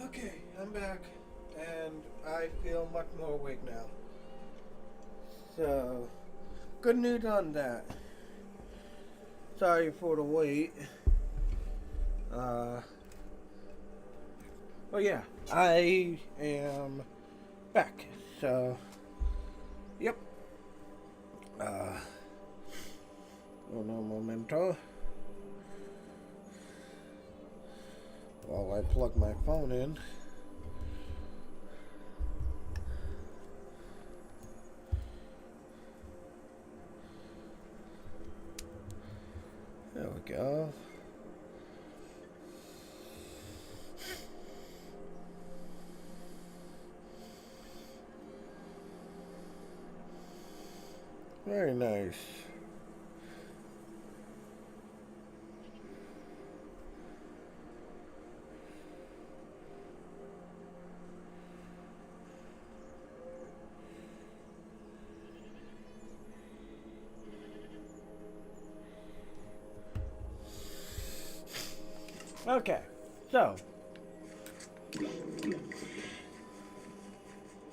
Okay, I'm back, and I feel much more awake now. So, good news on that. Sorry for the wait. But yeah, I am back. So, yep. Uno momento. While I plug my phone in. There we go. Very nice. Okay, so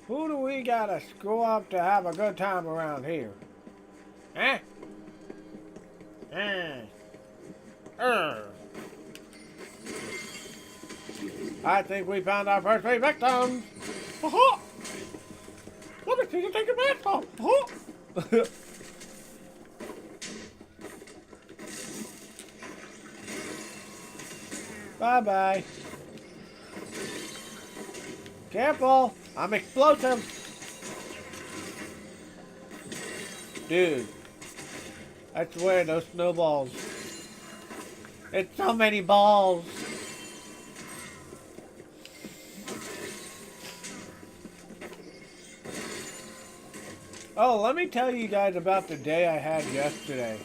who do we gotta screw up to have a good time around here? Huh? I think we found our first three victims. Uh-huh. Let me see you take your mask off. Uh-huh. Bye-bye. Careful, I'm explosive. Dude, I swear those snowballs. It's so many balls. Oh, let me tell you guys about the day I had yesterday.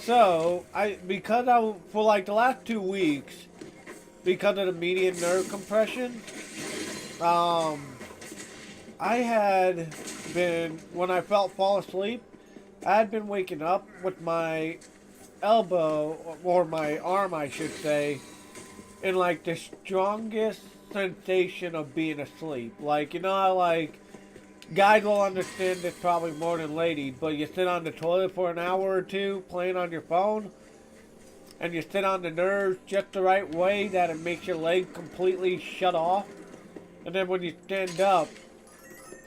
So, for like the last 2 weeks, because of the median nerve compression, I had been, when I fall asleep, I had been waking up with my elbow, or my arm I should say, in like the strongest sensation of being asleep. Like, you know how like, guys will understand this probably more than ladies, but you sit on the toilet for an hour or two playing on your phone, and you sit on the nerves just the right way that it makes your leg completely shut off, and then when you stand up,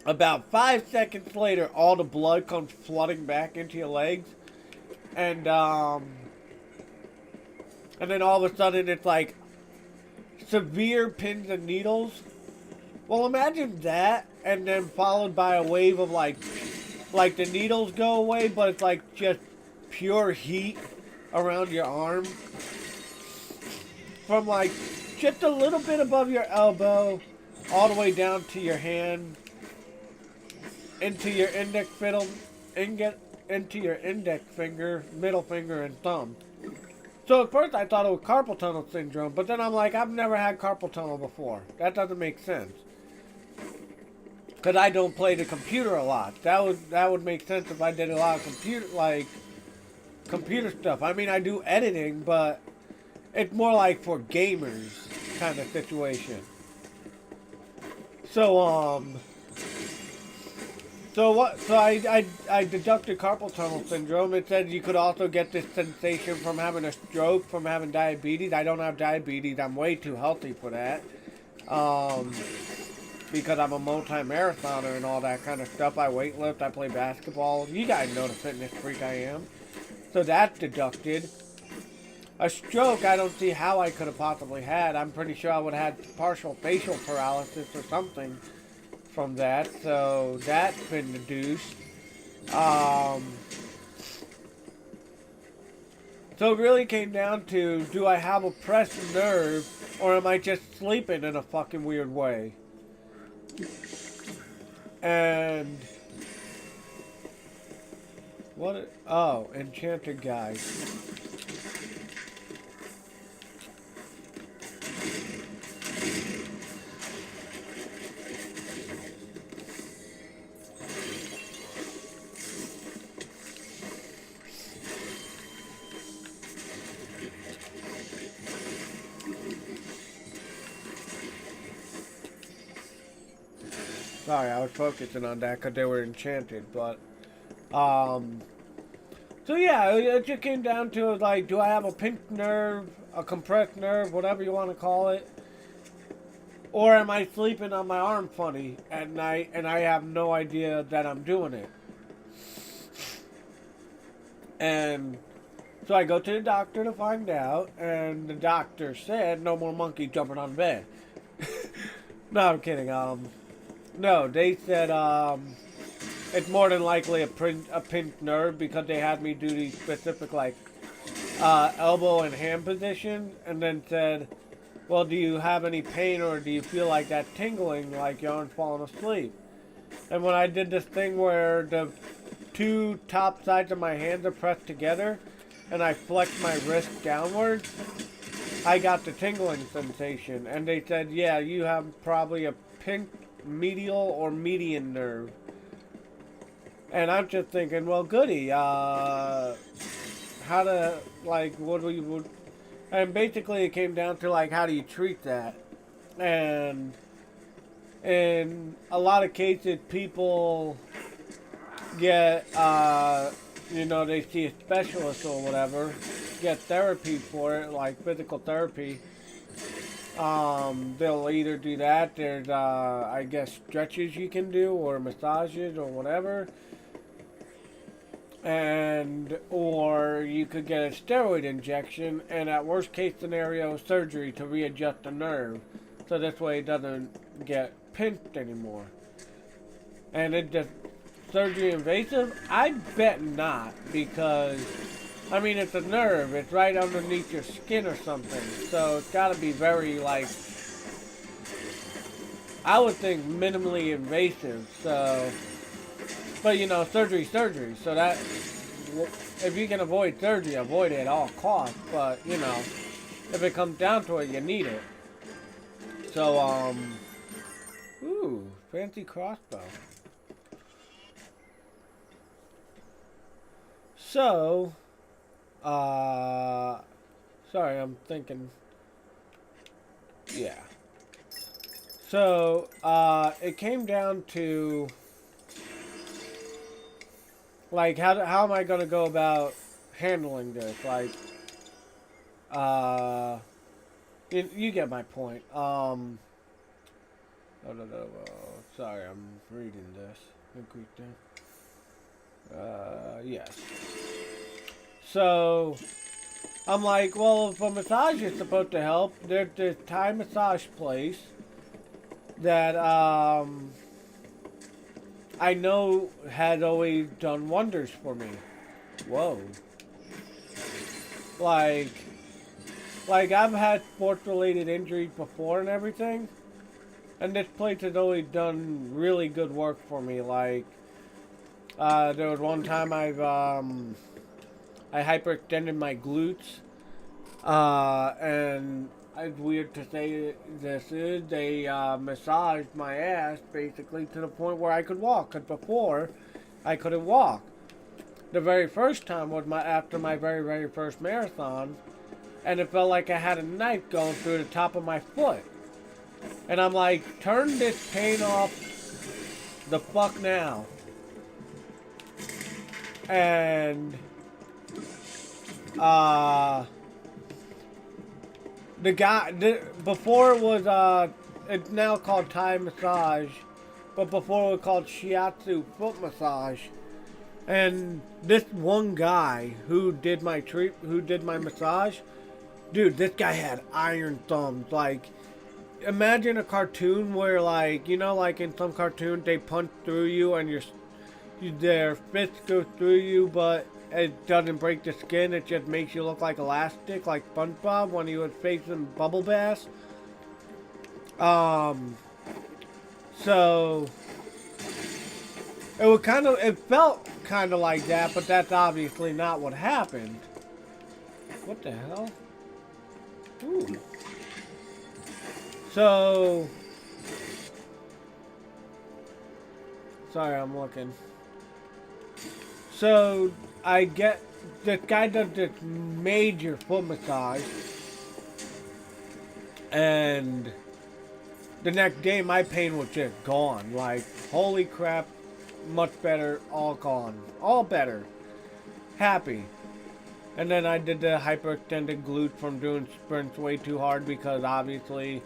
about 5 seconds later, all the blood comes flooding back into your legs, and then all of a sudden it's like severe pins and needles. Well, imagine that, and then followed by a wave of like the needles go away, but it's like just pure heat around your arm. From like just a little bit above your elbow, all the way down to your hand, into your index finger, middle finger, and thumb. So at first I thought it was carpal tunnel syndrome, but then I'm like, I've never had carpal tunnel before. That doesn't make sense. Because I don't play the computer a lot. That would make sense if I did a lot of computer stuff. I mean, I do editing, but it's more like for gamers kind of situation. So I deducted carpal tunnel syndrome. It said you could also get this sensation from having a stroke, from having diabetes. I don't have diabetes. I'm way too healthy for that. Because I'm a multi-marathoner and all that kind of stuff. I weightlift, I play basketball. You guys know the fitness freak I am. So that's deducted. A stroke, I don't see how I could have possibly had. I'm pretty sure I would have had partial facial paralysis or something from that. So that's been deduced. So it really came down to, do I have a pressed nerve, or am I just sleeping in a fucking weird way? And enchanted guys. Sorry, I was focusing on that because they were enchanted. But, so yeah, it just came down to like, do I have a pinched nerve, a compressed nerve, whatever you want to call it? Or am I sleeping on my arm funny at night and I have no idea that I'm doing it? And so I go to the doctor to find out, and the doctor said, no more monkey jumping on the bed. No, I'm kidding. No, they said, it's more than likely a pinched nerve because they had me do the specific, like, elbow and hand position, and then said, well, do you have any pain or do you feel like that tingling, like you aren't falling asleep? And when I did this thing where the two top sides of my hands are pressed together and I flexed my wrist downwards, I got the tingling sensation. And they said, yeah, you have probably a pinched medial or median nerve. And I'm just thinking, well, goody, how to, like, what do you... And basically it came down to, like, how do you treat that? And in a lot of cases, people get, you know, they see a specialist or whatever, get therapy for it, like physical therapy. They'll either do that, there's, I guess, stretches you can do, or massages, or whatever. And or you could get a steroid injection, and at worst case scenario, surgery to readjust the nerve, so this way it doesn't get pinched anymore. And it just surgery invasive? I bet not, because I mean it's a nerve, it's right underneath your skin or something, so it's got to be very, like, I would think minimally invasive. So. But, you know, surgery, so that, if you can avoid surgery, avoid it at all costs. But, you know, if it comes down to it, you need it. So, ooh, fancy crossbow. So, sorry, I'm thinking, yeah. So, it came down to, like, how am I going to go about handling this? Like, you get my point. Sorry, I'm reading this. Yes. So, I'm like, well, if a massage is supposed to help, there's this Thai massage place that, I know had always done wonders for me. Whoa. Like I've had sports-related injuries before and everything, and this place has always done really good work for me. Like, there was one time I hyperextended my glutes, and it's weird to say this is, they massaged my ass basically to the point where I could walk, because before I couldn't walk. The very first time was after my very first marathon, and it felt like I had a knife going through the top of my foot. And I'm like, turn this pain off the fuck now. And the guy, before it was, it's now called Thai massage, but before it was called shiatsu foot massage. And this one guy who did my massage, dude, this guy had iron thumbs. Like, imagine a cartoon where, like, you know, like in some cartoons they punch through you and their fists go through you, but it doesn't break the skin, it just makes you look like elastic, like SpongeBob when he was facing Bubble Bass. So it felt kind of like that, but that's obviously not what happened. What the hell? Ooh. So, sorry, I'm looking. So, I get, this guy does this major foot massage, and the next day my pain was just gone. Like, holy crap, much better, all gone. All better. Happy. And then I did the hyperextended glute from doing sprints way too hard because obviously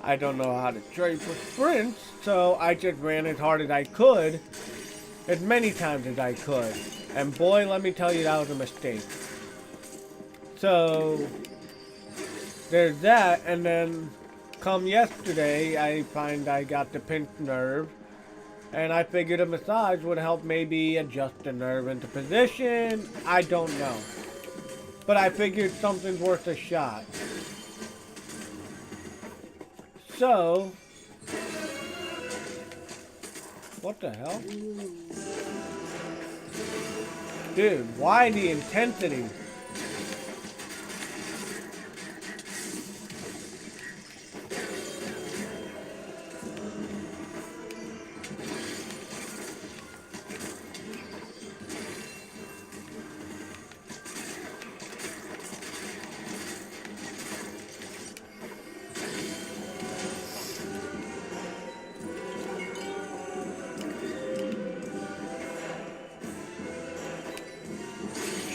I don't know how to train for sprints. So I just ran as hard as I could, as many times as I could. And boy, let me tell you, that was a mistake. So there's that, and then come yesterday, I find I got the pinched nerve. And I figured a massage would help maybe adjust the nerve into position. I don't know. But I figured something's worth a shot. So, what the hell? Dude, why the intensity?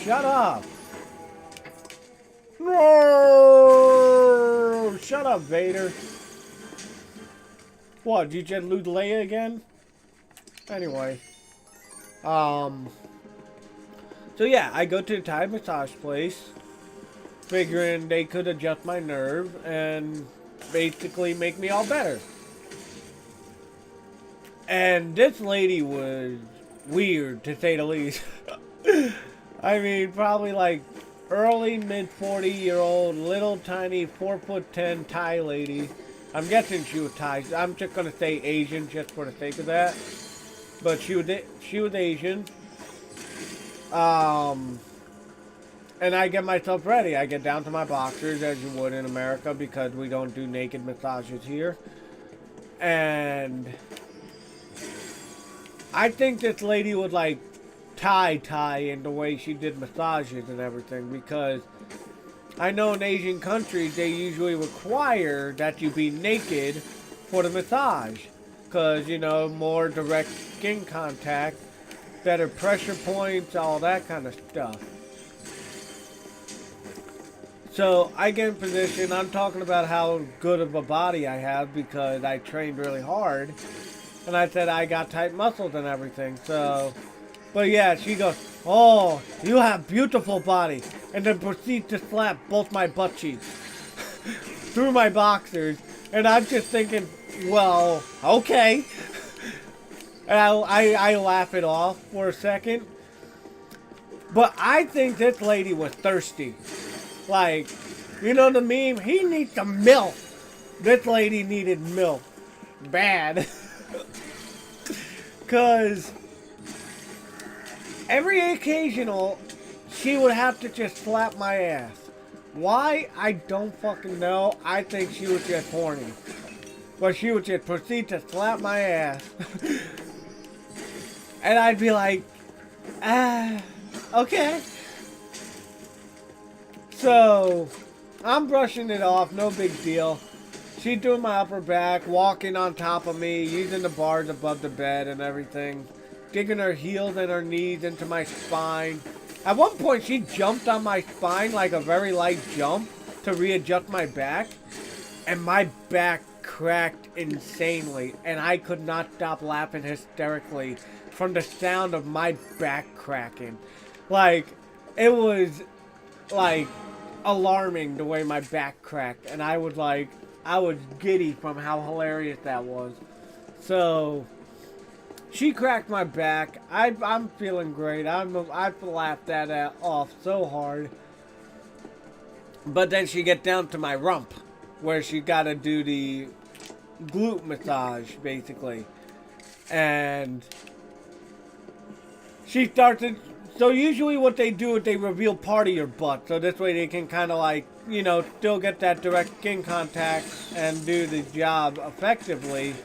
Shut up! No! Shut up, Vader. What, did you just lose Leia again? Anyway. So yeah, I go to the Thai massage place, figuring they could adjust my nerve and basically make me all better. And this lady was weird, to say the least. I mean, probably like early mid 40-year-old little tiny 4'10" Thai lady. I'm guessing she was Thai. I'm just gonna say Asian just for the sake of that. But she was Asian. And I get myself ready. I get down to my boxers as you would in America because we don't do naked massages here. And I think this lady would like tie in the way she did massages and everything, because I know in Asian countries they usually require that you be naked for the massage, because, you know, more direct skin contact, better pressure points, all that kind of stuff. So I get in position. I'm talking about how good of a body I have because I trained really hard, and I said I got tight muscles and everything. So, but yeah, she goes, "Oh, you have beautiful body," and then proceeds to slap both my butt cheeks through my boxers, and I'm just thinking, well, okay. And I laugh it off for a second, but I think this lady was thirsty. Like, you know the meme? He needs some milk. This lady needed milk. Bad. Because every occasional, she would have to just slap my ass. Why? I don't fucking know. I think she was just horny. But she would just proceed to slap my ass. And I'd be like, okay. So, I'm brushing it off, no big deal. She's doing my upper back, walking on top of me, using the bars above the bed and everything. Digging her heels and her knees into my spine. At one point, she jumped on my spine like a very light jump to readjust my back. And my back cracked insanely. And I could not stop laughing hysterically from the sound of my back cracking. Like, it was, like, alarming the way my back cracked, and I was giddy from how hilarious that was. So she cracked my back. I'm feeling great. I've laughed that off so hard. But then she get down to my rump, where she gotta do the glute massage basically, and she started. So usually what they do is they reveal part of your butt. So this way they can kind of like, you know, still get that direct skin contact and do the job effectively.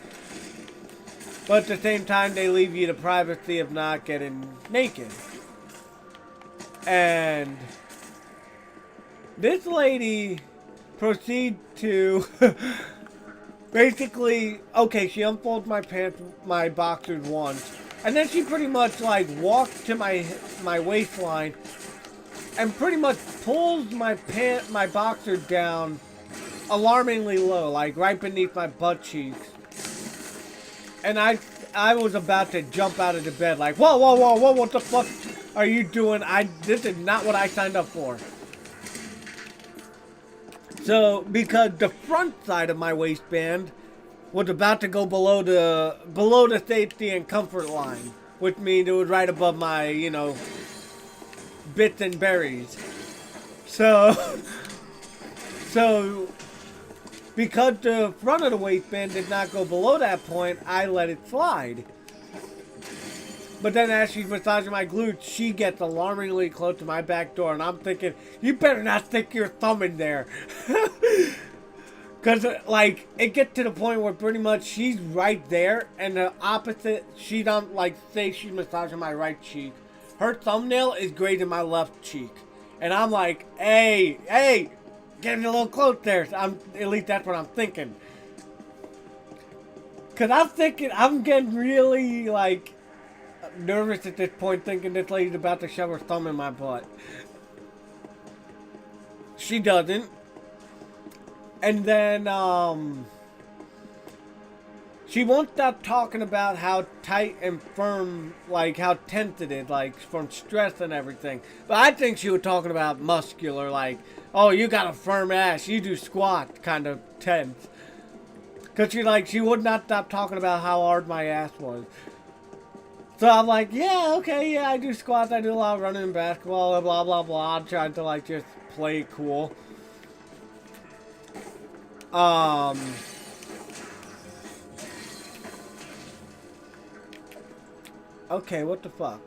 But at the same time, they leave you the privacy of not getting naked. And this lady proceeds to basically, okay, she unfolds my pants, my boxers once, and then she pretty much like walks to my waistline and pretty much pulls my boxer down alarmingly low, like right beneath my butt cheeks. And I was about to jump out of the bed, like, whoa, whoa, whoa, whoa, what the fuck are you doing? This is not what I signed up for. So, because the front side of my waistband was about to go below the safety and comfort line, which means it was right above my, you know, bits and berries. So, because the front of the waistband did not go below that point, I let it slide. But then as she's massaging my glutes, she gets alarmingly close to my back door, and I'm thinking, you better not stick your thumb in there. Because, like, it gets to the point where pretty much she's right there, and the opposite, she don't, like, say she's massaging my right cheek. Her thumbnail is grazing my left cheek. And I'm like, hey, getting a little close there. At least that's what I'm thinking. Because I'm getting really, like, nervous at this point, thinking this lady's about to shove her thumb in my butt. She doesn't. And then, she won't stop talking about how tight and firm, like, how tense it is, like, from stress and everything. But I think she was talking about muscular, like, oh, you got a firm ass, you do squats, kind of tense. Because she would not stop talking about how hard my ass was. So I'm like, yeah, okay, yeah, I do squats, I do a lot of running and basketball, blah, blah, blah. I'm trying to, like, just play it cool. Okay, what the fuck?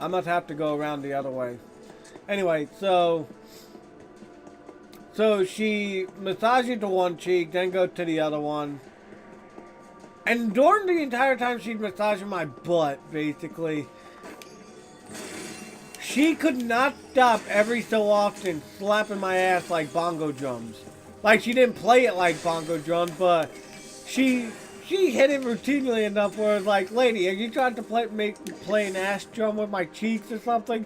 I must have to go around the other way. Anyway, so she massages the one cheek, then goes to the other one. And during the entire time she's massaging my butt, basically, she could not stop every so often slapping my ass like bongo drums. Like, she didn't play it like bongo drums, but she hit it routinely enough where it's like, lady, are you trying to play an ass drum with my cheeks or something?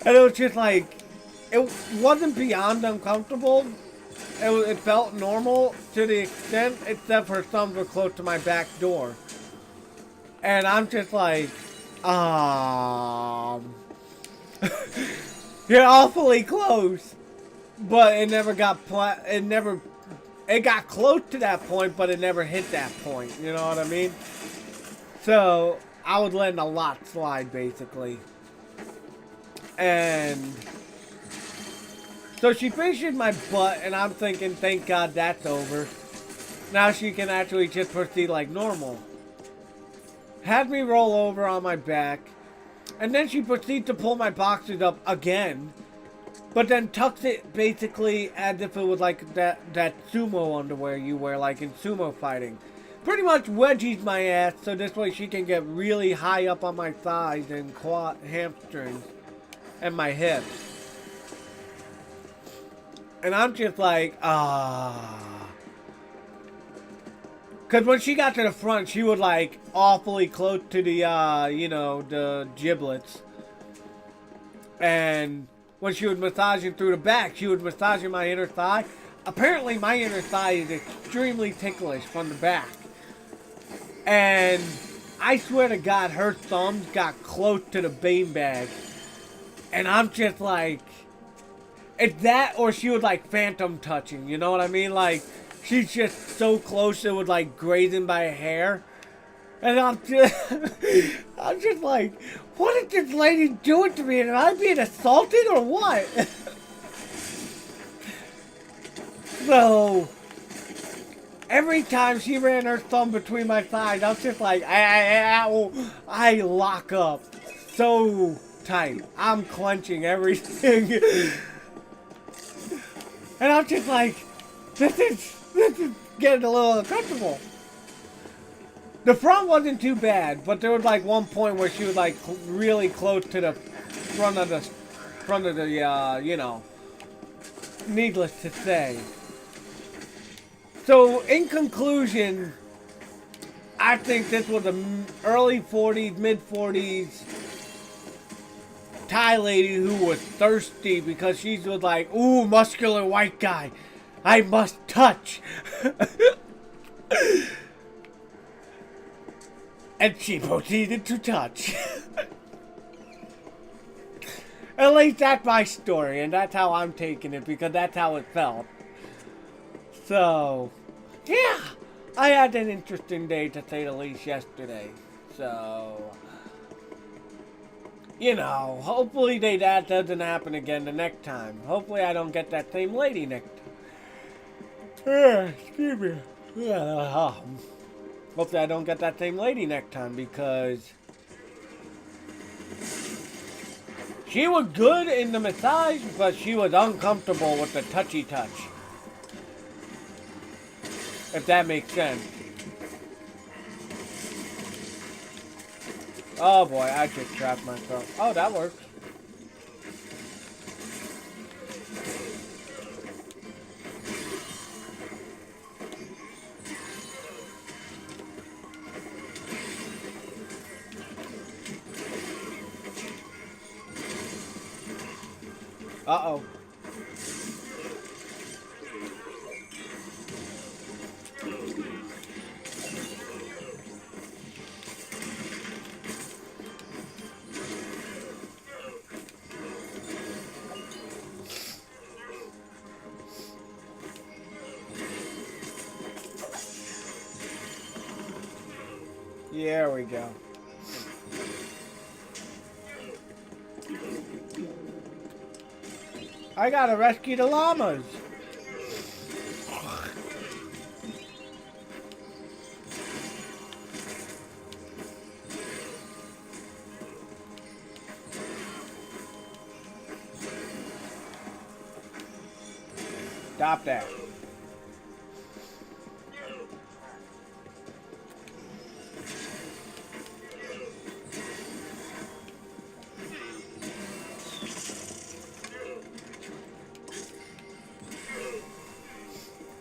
And it was just like, it wasn't beyond uncomfortable. It felt normal to the extent, except her thumbs were close to my back door. And I'm just like, you're awfully close. But it never got, it got close to that point, but it never hit that point. You know what I mean? So, I was letting a lot slide, basically. And so she finishes my butt, and I'm thinking, thank God that's over. Now she can actually just proceed like normal. Had me roll over on my back, and then she proceeds to pull my boxers up again, but then tucks it basically as if it was like that sumo underwear you wear, like in sumo fighting. Pretty much wedgies my ass so this way she can get really high up on my thighs and hamstrings and my hips. And I'm just like, Because when she got to the front, she was like awfully close to the, the giblets. And when she was massaging through the back, she was massaging my inner thigh. Apparently my inner thigh is extremely ticklish from the back. And I swear to God, her thumbs got close to the beanbag. And I'm just like, it's that or she was like phantom touching, you know what I mean? Like, she's just so close it was like grazing by a hair. And I'm just like, what is this lady doing to me? Am I being assaulted or what? So, every time she ran her thumb between my thighs, I was just like, I lock up so tight. I'm clenching everything. And I'm just like, this is getting a little uncomfortable. The front wasn't too bad, but there was like one point where she was like really close to the front of the needless to say. So, in conclusion, I think this was a early 40s, mid 40s Thai lady who was thirsty because she was like, ooh, muscular white guy. I must touch. And she proceeded to touch. At least that's my story, and that's how I'm taking it, because that's how it felt. So, yeah, I had an interesting day, to say the least, yesterday. So, you know, hopefully that doesn't happen again the next time. Hopefully I don't get that same lady next time. Excuse me. Hopefully I don't get that same lady next time, because she was good in the massage, but she was uncomfortable with the touchy touch. If that makes sense. Oh boy, I just trapped myself. Oh, that works. Uh-oh. There we go. I gotta rescue the llamas. Stop that.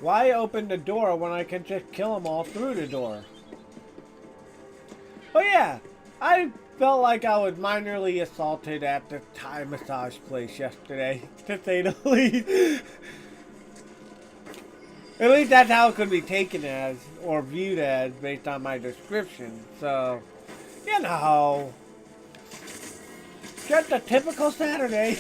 Why open the door when I can just kill them all through the door? Oh yeah, I felt like I was minorly assaulted at the Thai massage place yesterday, to say the least. At least that's how it could be taken as, or viewed as, based on my description. So, you know, just a typical Saturday.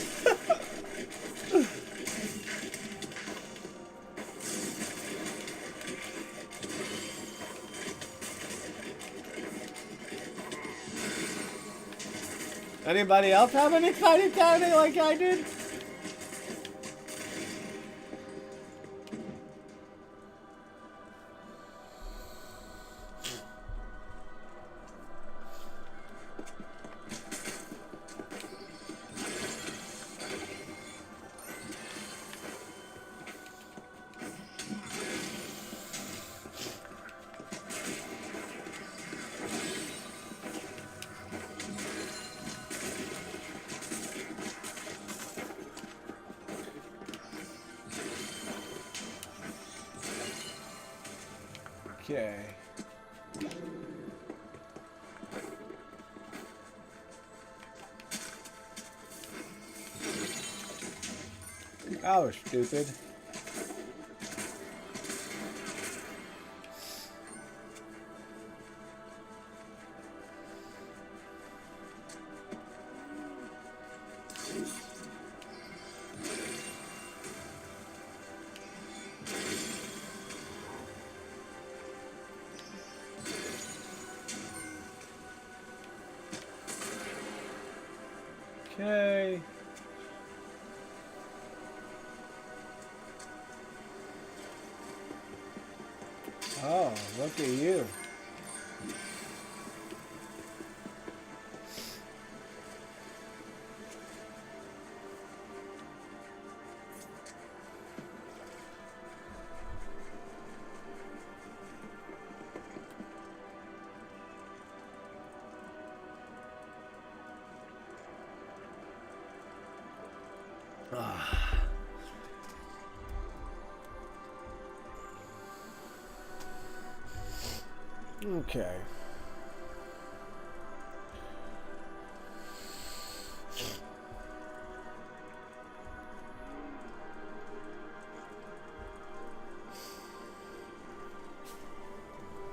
Anybody else have an exciting Saturday like I did? Okay. That was stupid. Okay. Oh, look at you. Okay.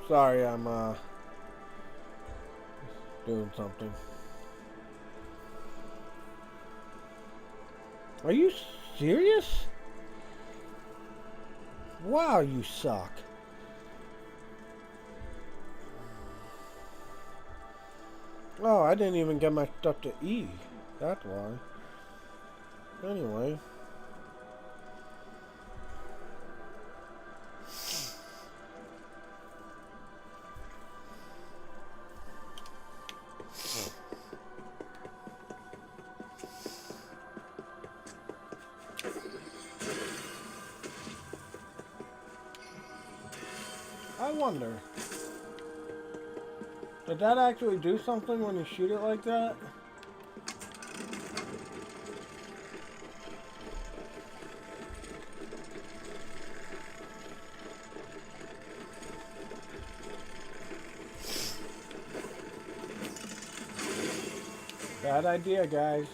Sorry, I'm doing something. Are you serious? Wow, you suck. Oh, I didn't even get my stuff to E. That's why. Anyway. I wonder. Did that actually do something when you shoot it like that? Bad idea, guys.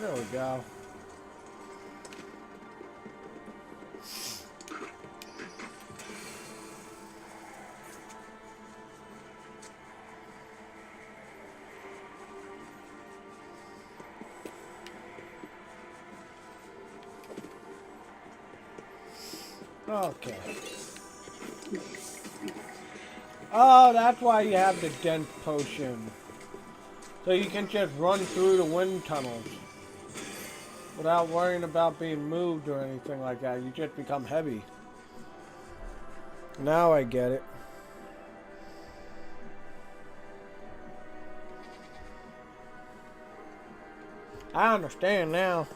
There we go. Okay. Oh, that's why you have the dent potion. So you can just run through the wind tunnels without worrying about being moved or anything like that. You just become heavy. Now I get it. I understand now.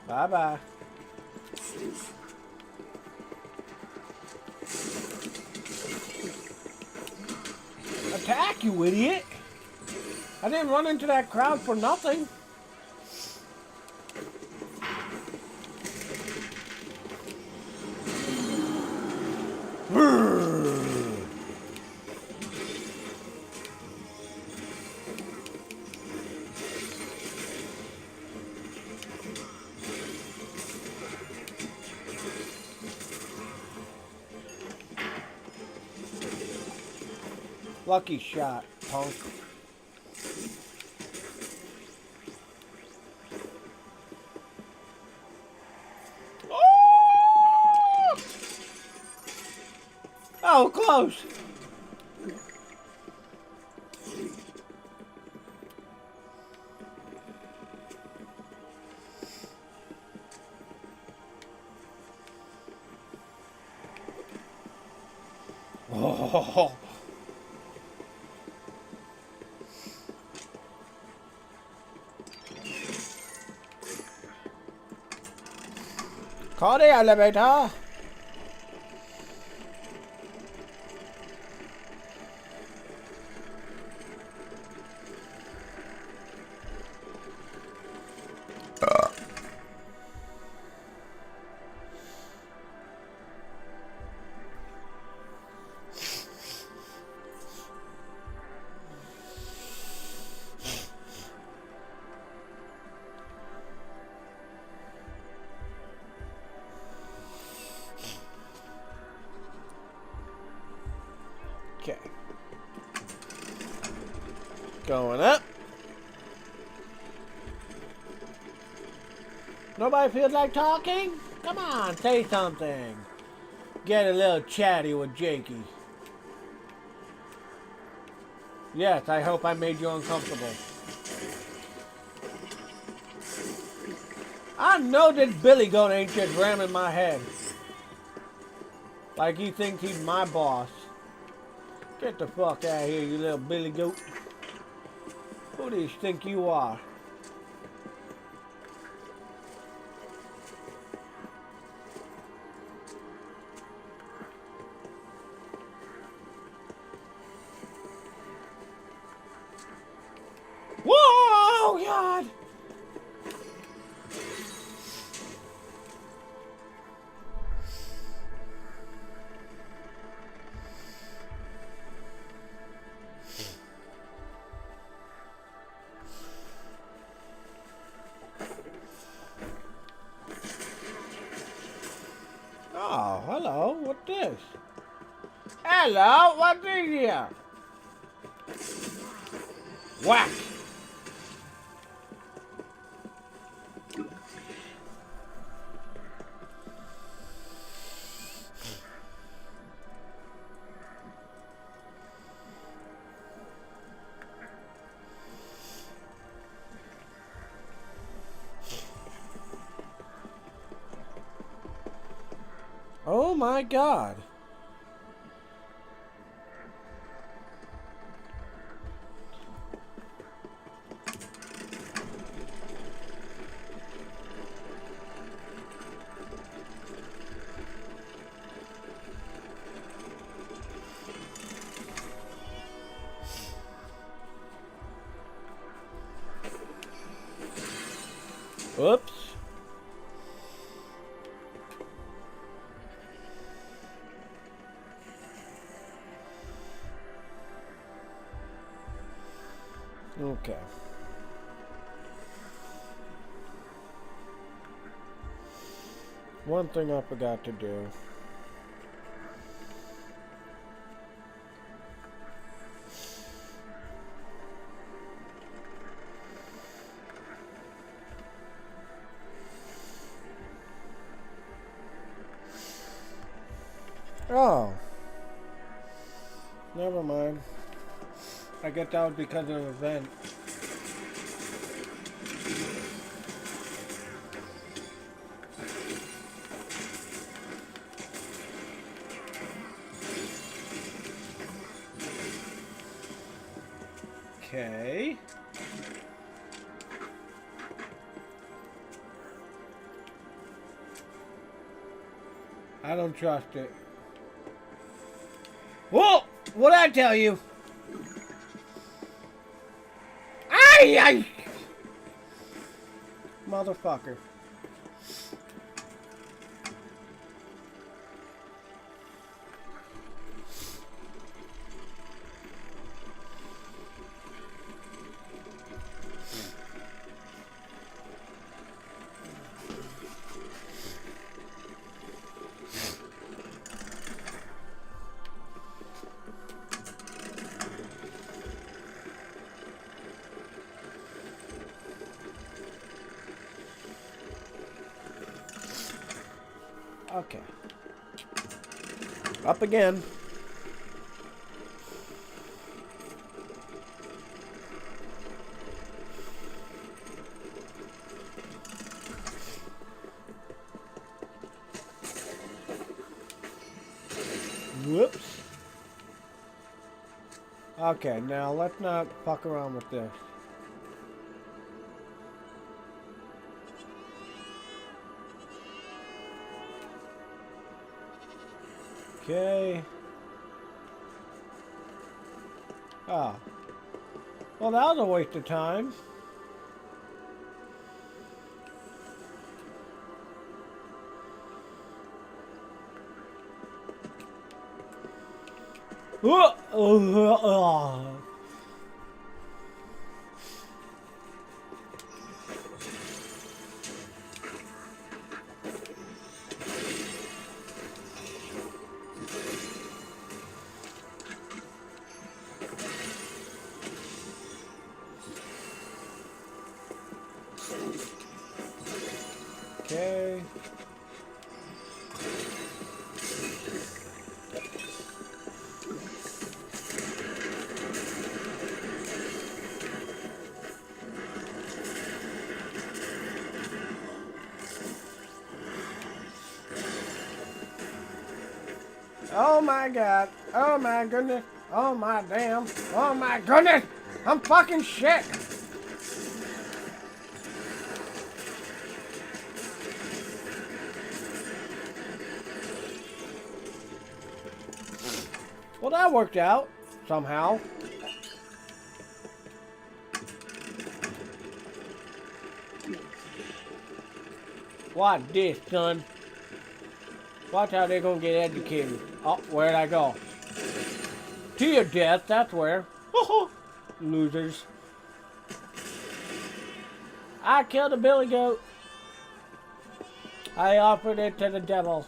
Bye-bye. Attack, you idiot! I didn't run into that crowd for nothing. Lucky shot, punk. Oh! Oh, close. Oh. Call the elevator. Okay. Going up. Nobody feels like talking? Come on, say something. Get a little chatty with Jakey. Yes, I hope I made you uncomfortable. I know this Billy Goat ain't just ramming my head. Like he thinks he's my boss. Get the fuck out of here, you little Billy Goat. Who do you think you are? Whoa, God! Oh, hello. What's this? Hello, what's in here? Whack! Oh my God. Oops. Okay. One thing I forgot to do. Oh. Never mind. I guess that was because of an event. Okay. I don't trust it. Whoa! What'd I tell you? Ay! Motherfucker. Okay. Up again. Whoops. Okay, now let's not fuck around with this. Okay. Ah. Well, that was a waste of time. Okay. Oh my god. Oh my goodness. Oh my damn. Oh my goodness. I'm fucking shit. Well, that worked out somehow. Watch this, son. Watch how they're gonna get educated. Oh, where'd I go? To your death, that's where. Losers. I killed a billy goat. I offered it to the devil.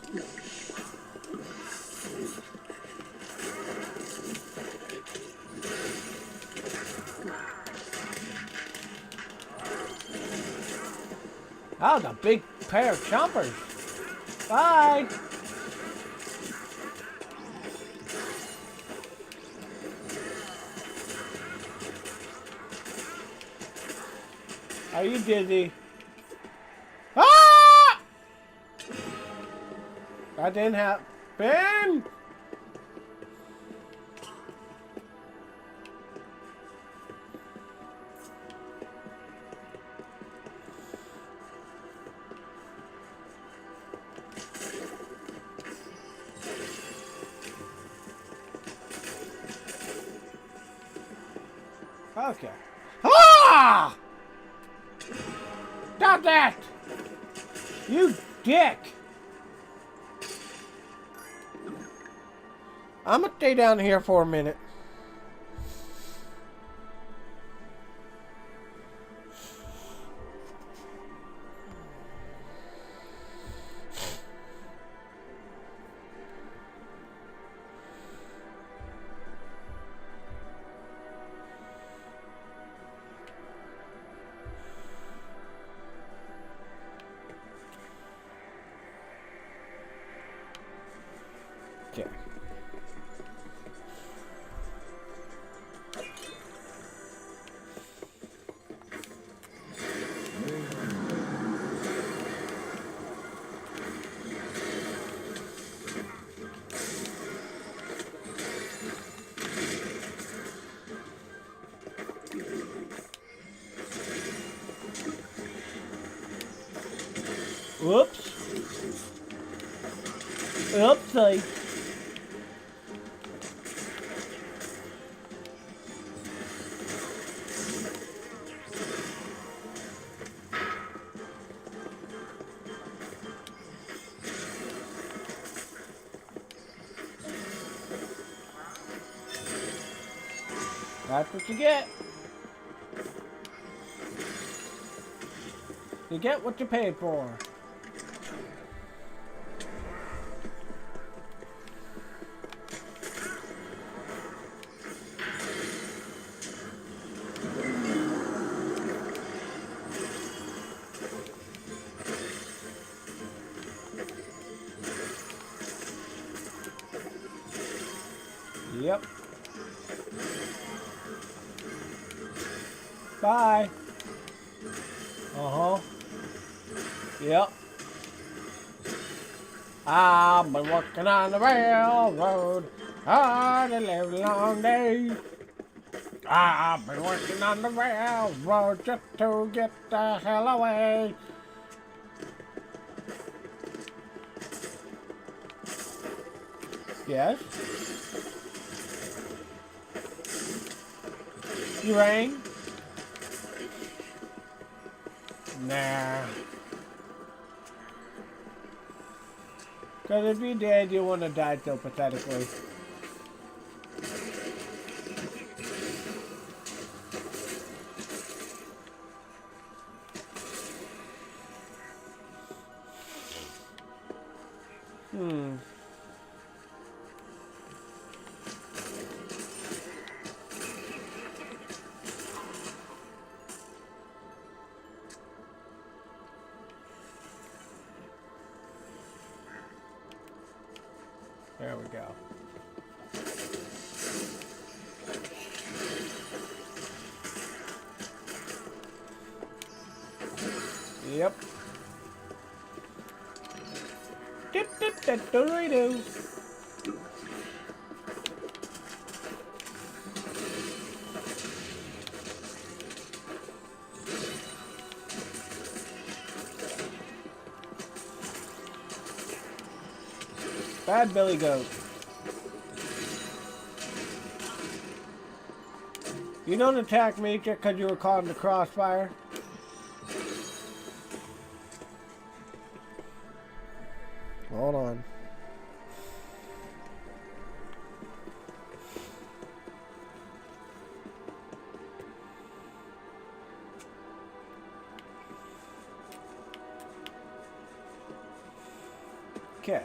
That was a big pair of chompers. Bye. Are you dizzy? Ah! That didn't happen. Okay. Ah! Stop that! You dick! I'm gonna stay down here for a minute. Okay. Whoops. Oopsie. That's what you get. You get what you paid for. Yep. Bye. Uh-huh. Yep. I've been working on the railroad all the livelong day. I've been working on the railroad just to get the hell away. Yes? You rang? Nah. Because if you did, you wouldn't have died so pathetically. There we go. Yep. Dip dip dip do. Bad Billy Goat. You don't attack me just because you were caught in the crossfire. Hold on. Okay.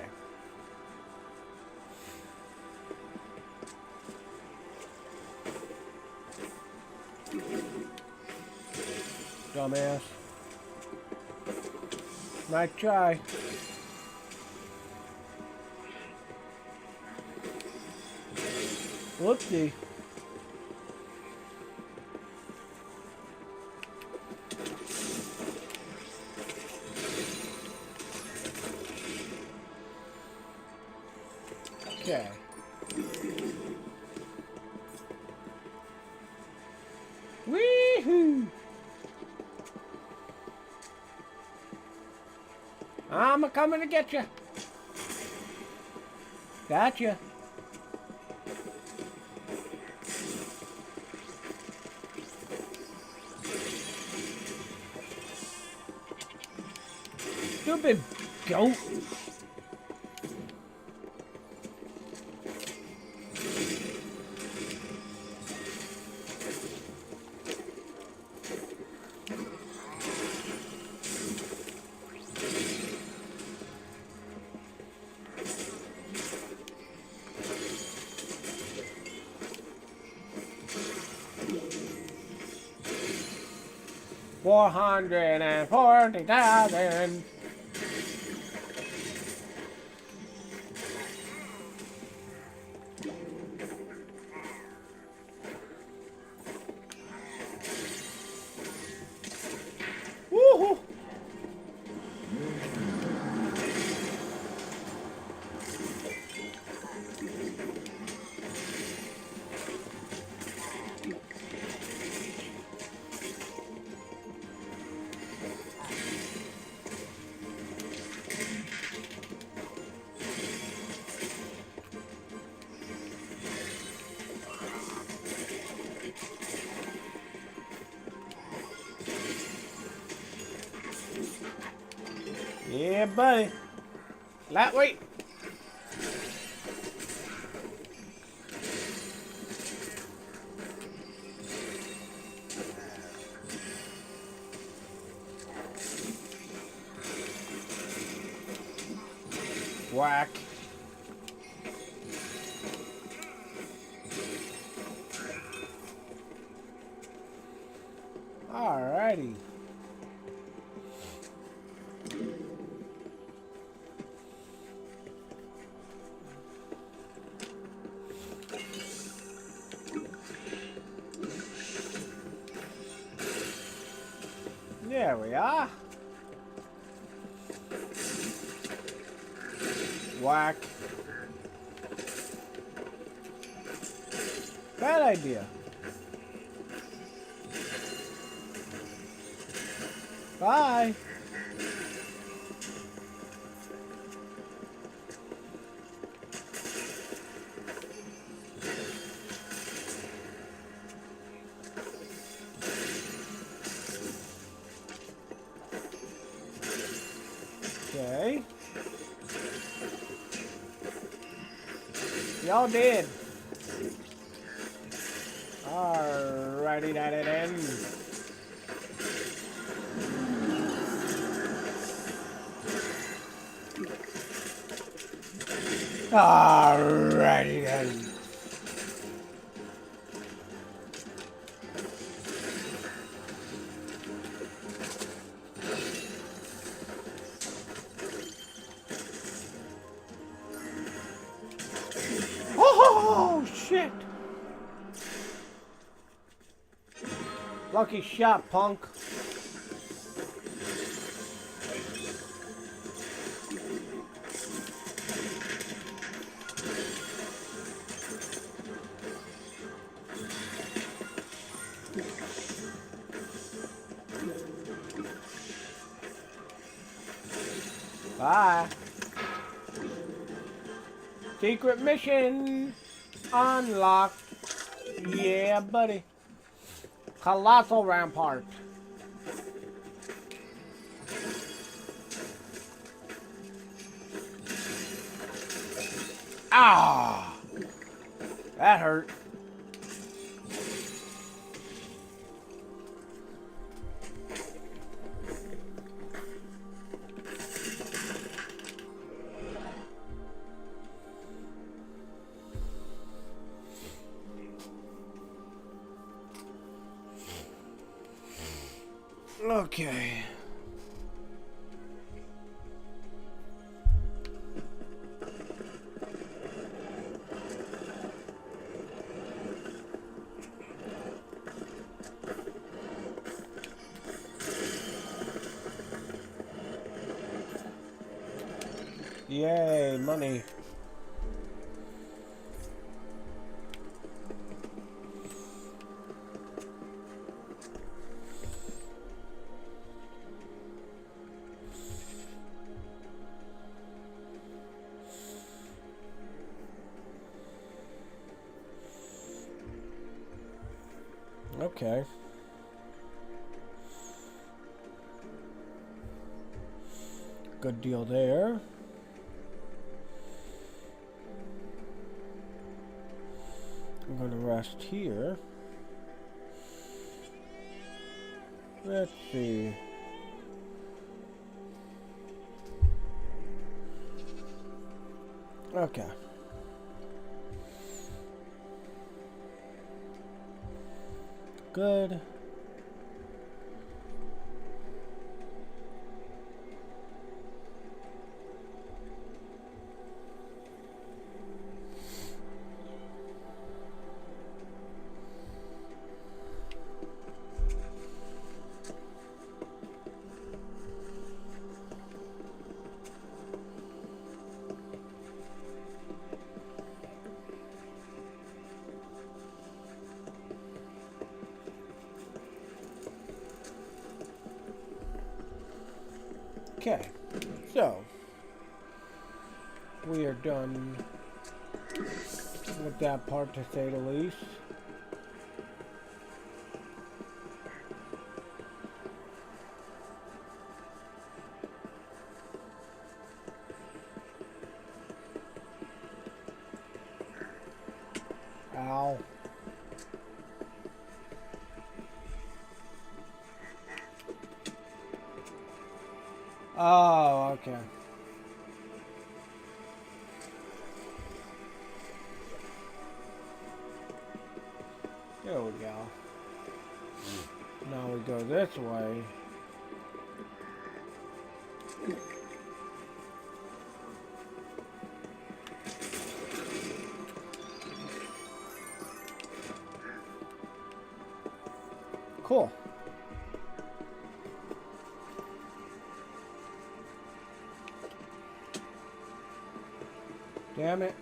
Dumbass. Nice try. Whoopsie. Okay. Wee-hoo! I'm a-coming to get you. Gotcha. Stupid goat. $440,000. Woohoo! Yeah, buddy. Lightweight. Whack. Alrighty. There we are. Whack. Bad idea. Bye. Okay. Y'all did. Alrighty, that it ends. Alrighty then. Oh shit! Lucky shot, punk. Bye. Secret mission unlocked. Yeah, buddy. Colossal Rampart. Ah! That hurt. Okay. Yay, money. Okay. Good deal there. I'm going to rest here. Let's see. Okay. Good. Okay, so we are done with that part, to say the least. Ow. Oh, okay. There we go. Now we go this way. Cool. Damn it.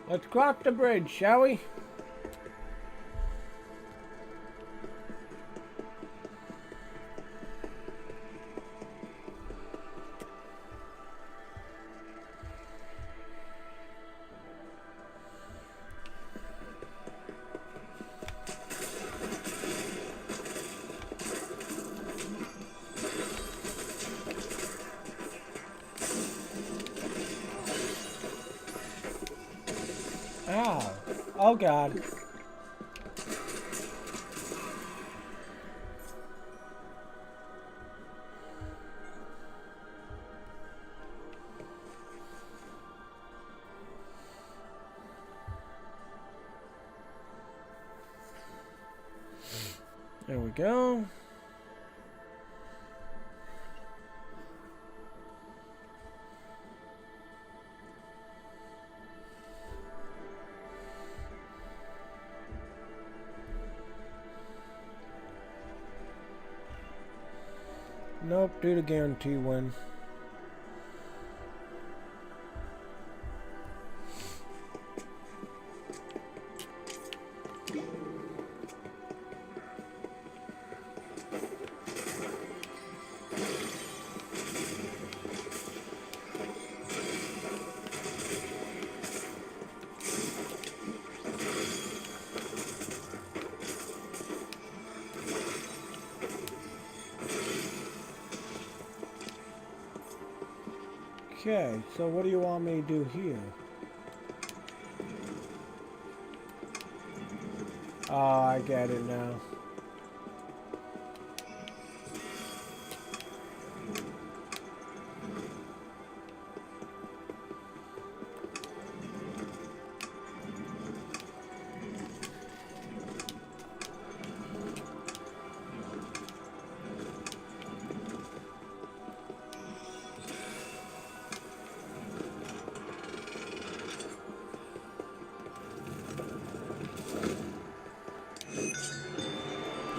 Let's cross the bridge, shall we? Ow. Oh, God. go. Nope, do the guarantee win. Okay, so what do you want me to do here? Oh, I get it now.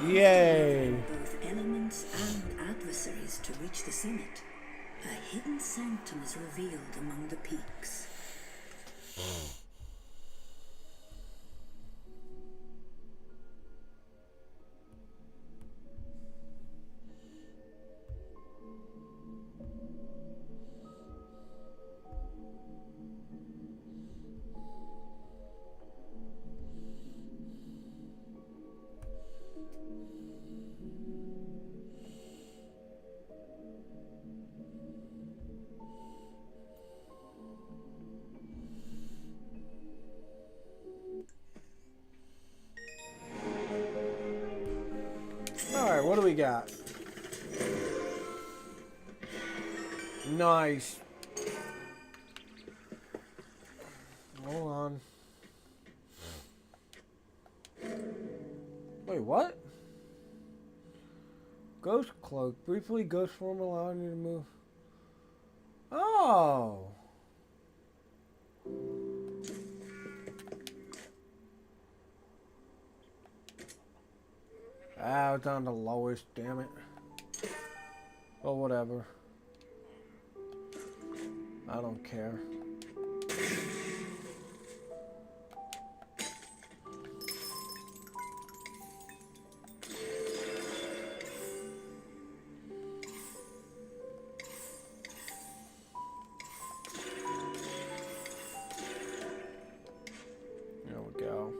Yay! Both elements and adversaries to reach the summit. A hidden sanctum is revealed among the peaks. Alright, what do we got? Nice. Hold on. Wait, what? Ghost cloak. Briefly, ghost form allowing you to move. Oh. Ah, it's on the lowest, damn it. Well, whatever. I don't care. There we go.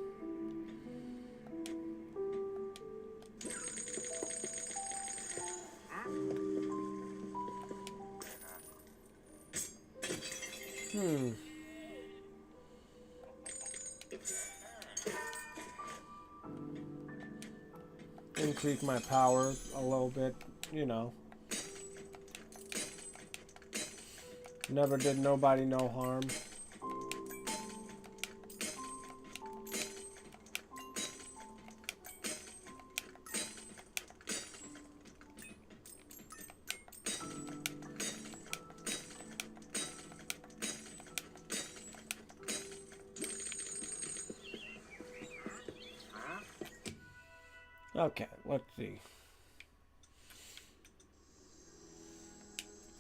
Increase my power a little bit, you know. Never did nobody no harm. Okay, let's see.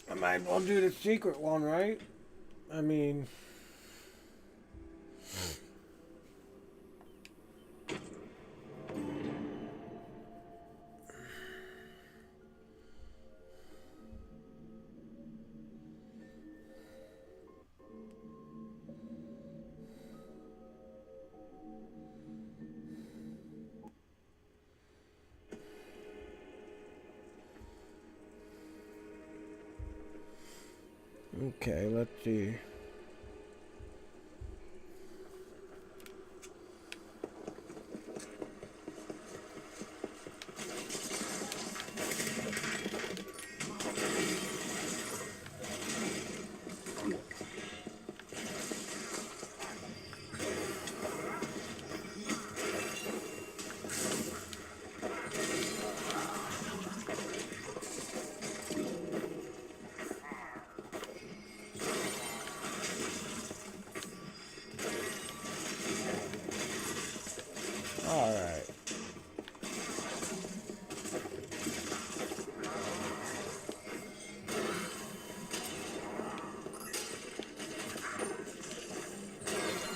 I might as well do the secret one, right? I mean... Okay, let's see.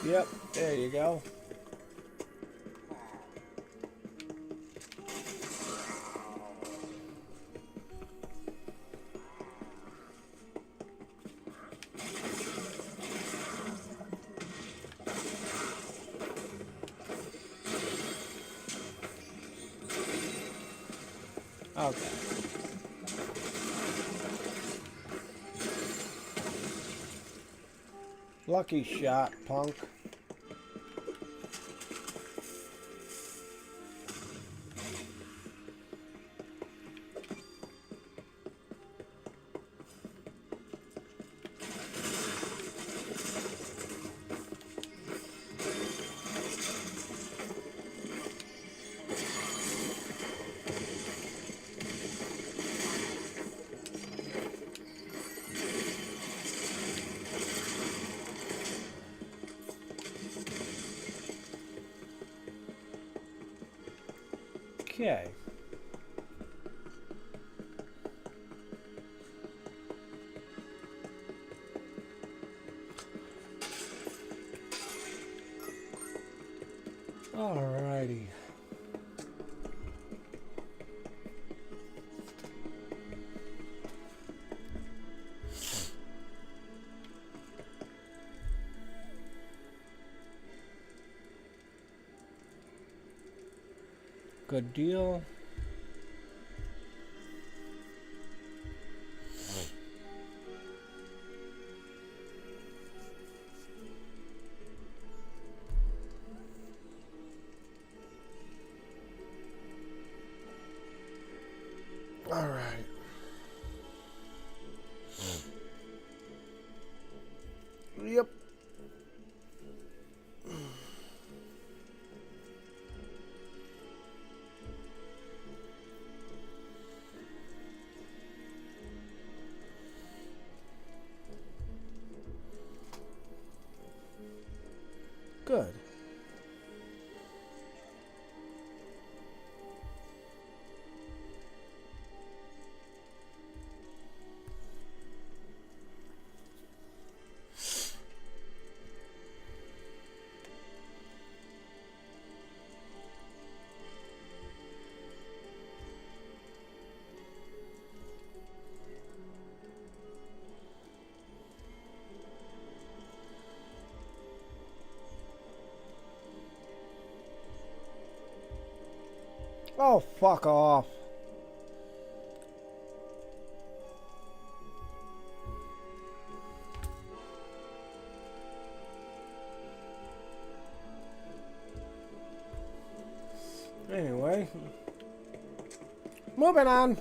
Yep, there you go. Okay. Lucky shot, punk. Okay. Alrighty. Good deal. All right. Yep. Good. Oh, fuck off. Anyway, moving on.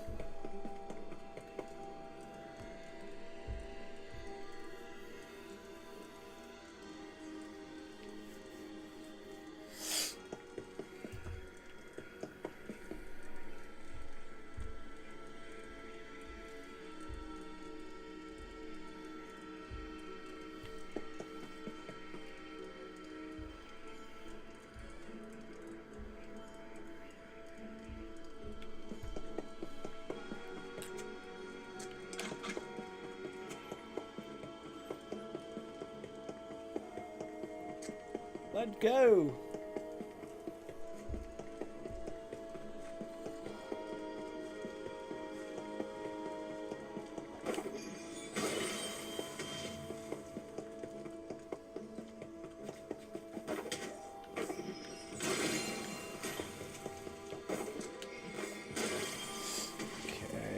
Let's go.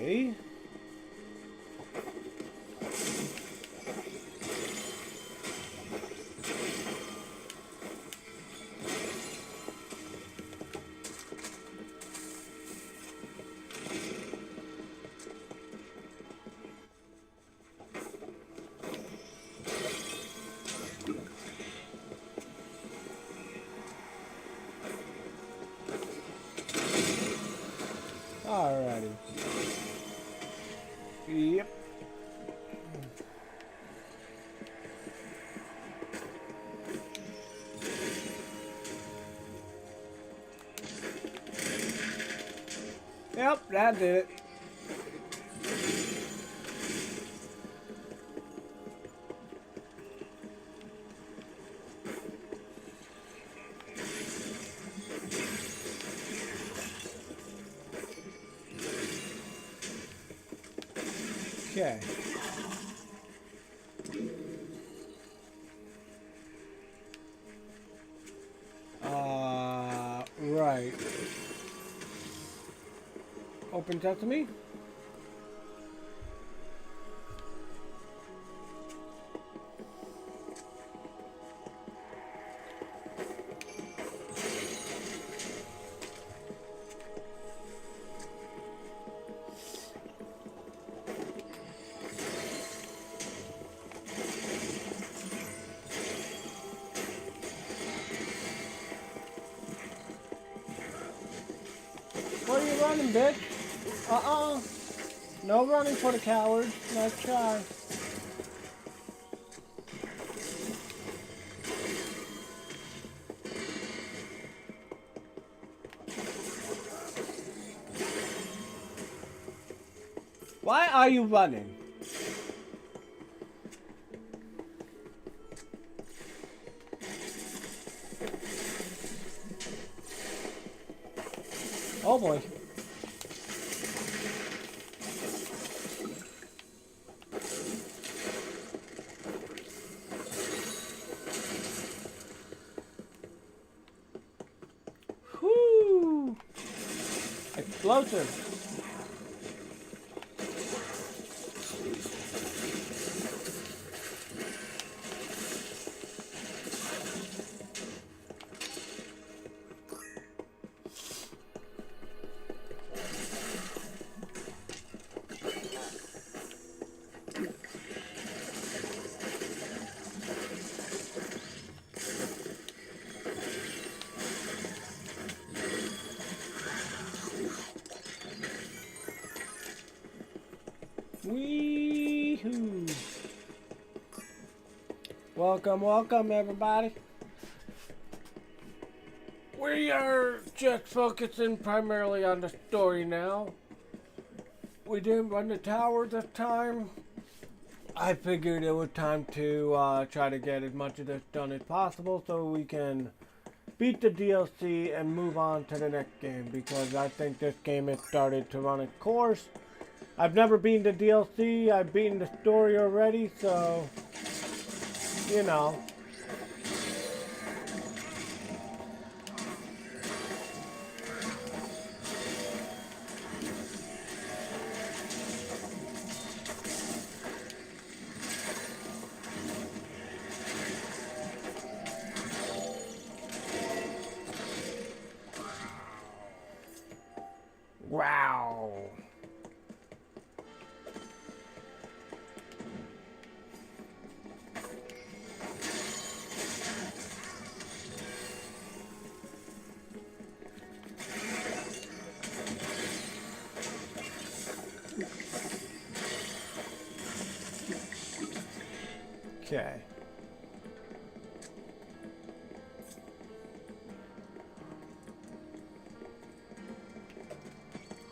Okay. Alrighty. Yep. Yep, that did it. Okay. Right. Open sesame? Where are you running, bitch? Uh-uh. No running for the cowards. Nice try. Why are you running? Oh boy. Whoo! Explosive. Wee-hoo. Welcome, welcome everybody. We are just focusing primarily on the story now. We didn't run the tower this time. I figured it was time to try to get as much of this done as possible so we can beat the DLC and move on to the next game, because I think this game has started to run its course. I've never beaten the DLC, I've beaten the story already, so, you know. Wow. Okay.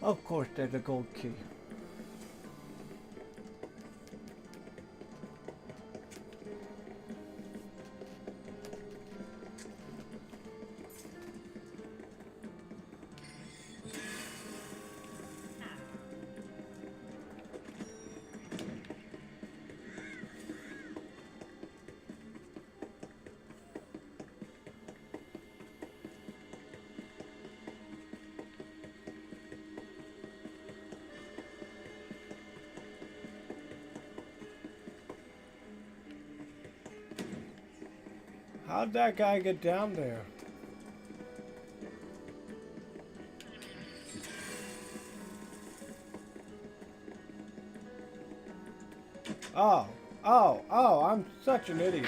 Of course there's a gold key. How'd that guy get down there? Oh, I'm such an idiot.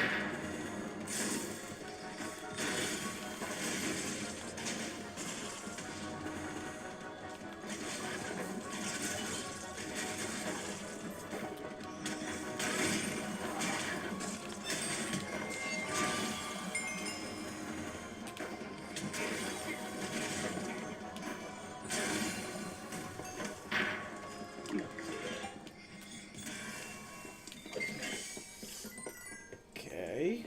Okay.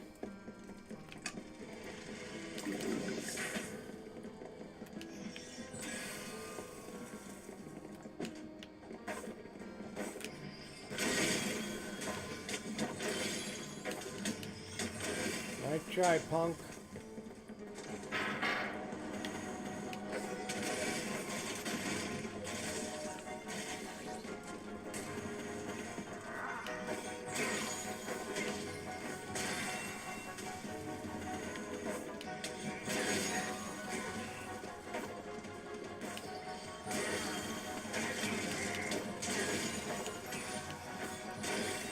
Try, punk.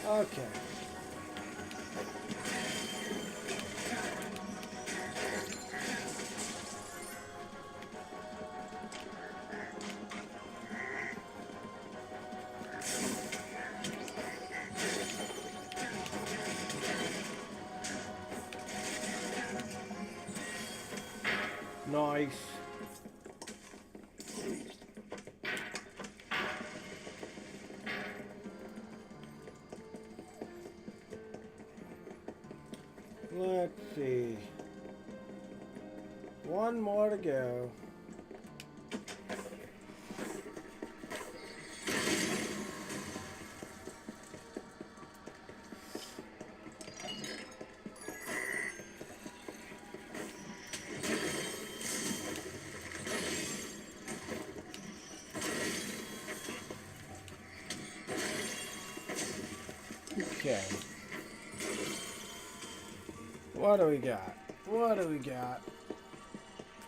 Okay. Nice. Let's see. One more to go. Okay. What do we got? What do we got?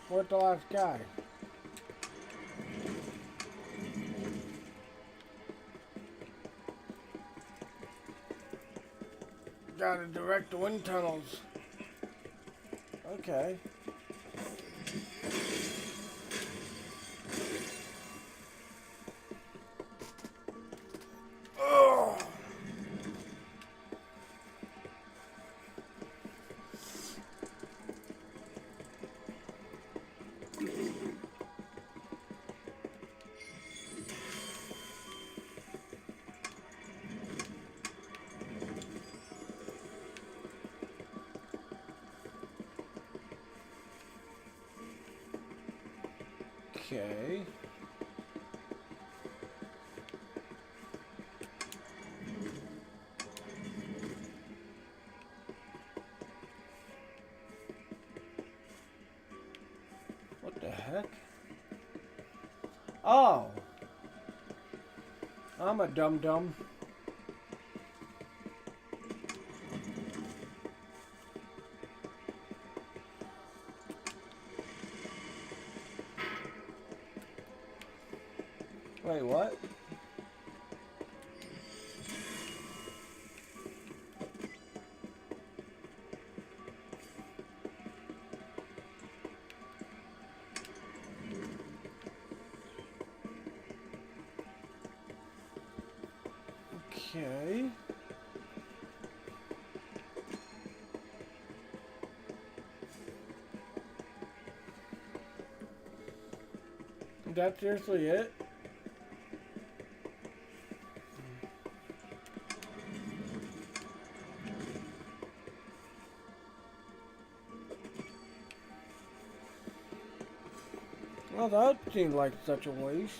Where's the last guy? Gotta direct the wind tunnels. Okay. Oh. Okay. What the heck? Oh. I'm a dum-dum. Wait, what? Okay. Is that seriously it? Well, that seemed like such a waste.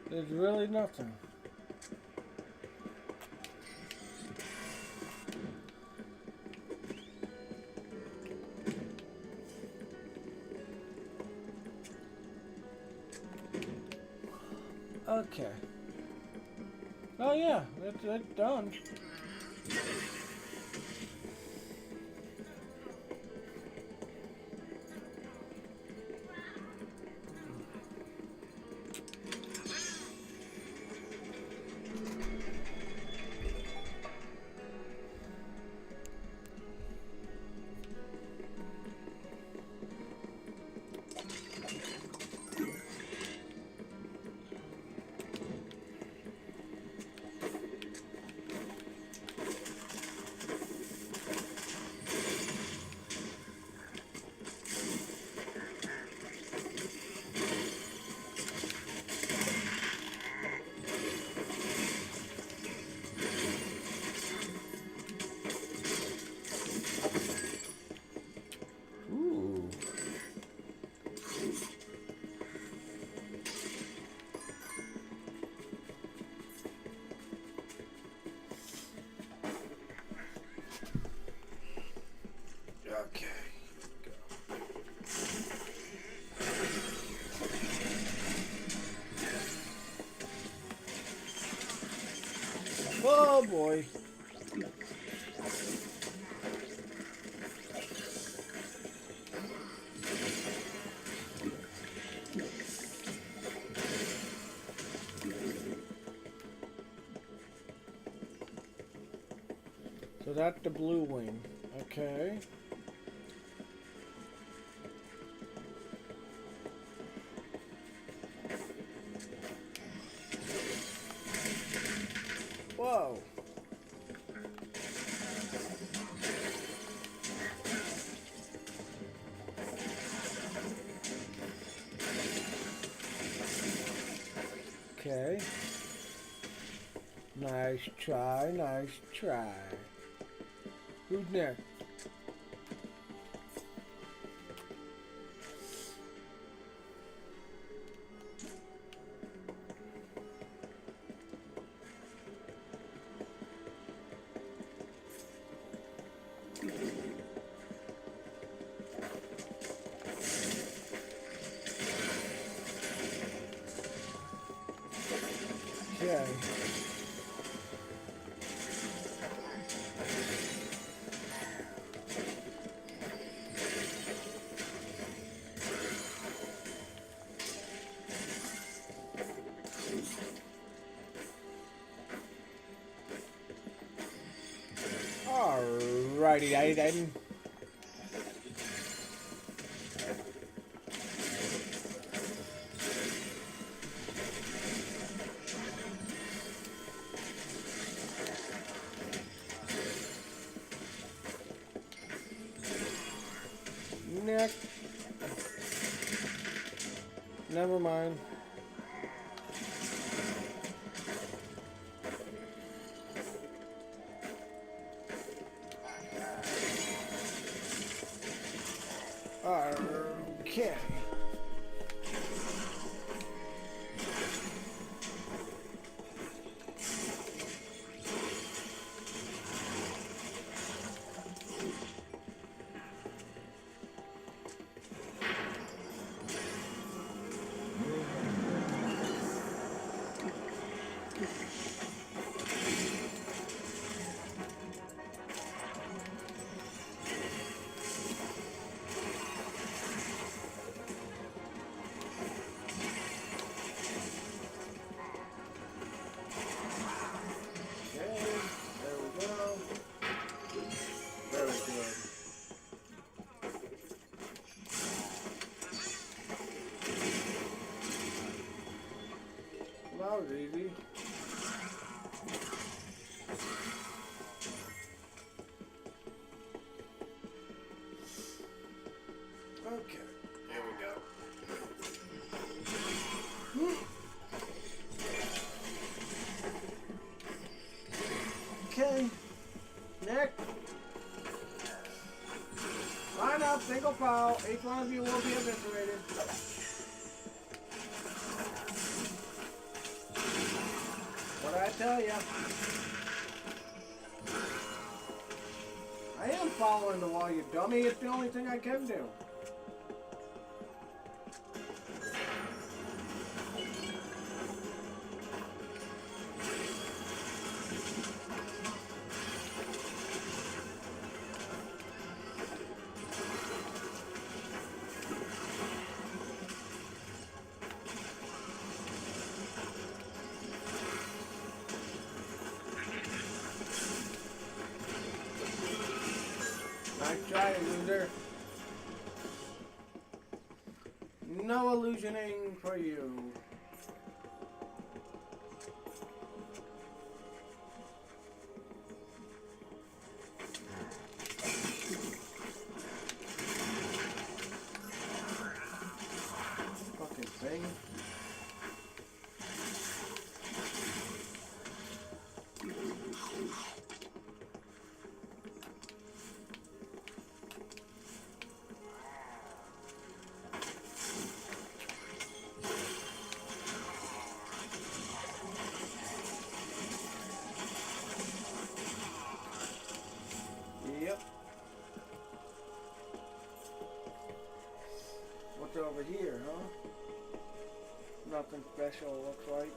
There's really nothing. Okay. Oh yeah, it's done. boy. So that's the blue wing. Okay. Whoa. Okay. Nice try, nice try. Who's next? Okay. Alrighty, then. Next. Never mind. Okay. That was easy. Okay, there we go. Okay, next. Line up, single file. Each one of you will be eviscerated. What did I tell you? I am following the wall, you dummy. It's the only thing I can do. Nice try, loser. No illusioning for you. Fucking thing. Yep. What's over here, huh? Nothing special, looks like.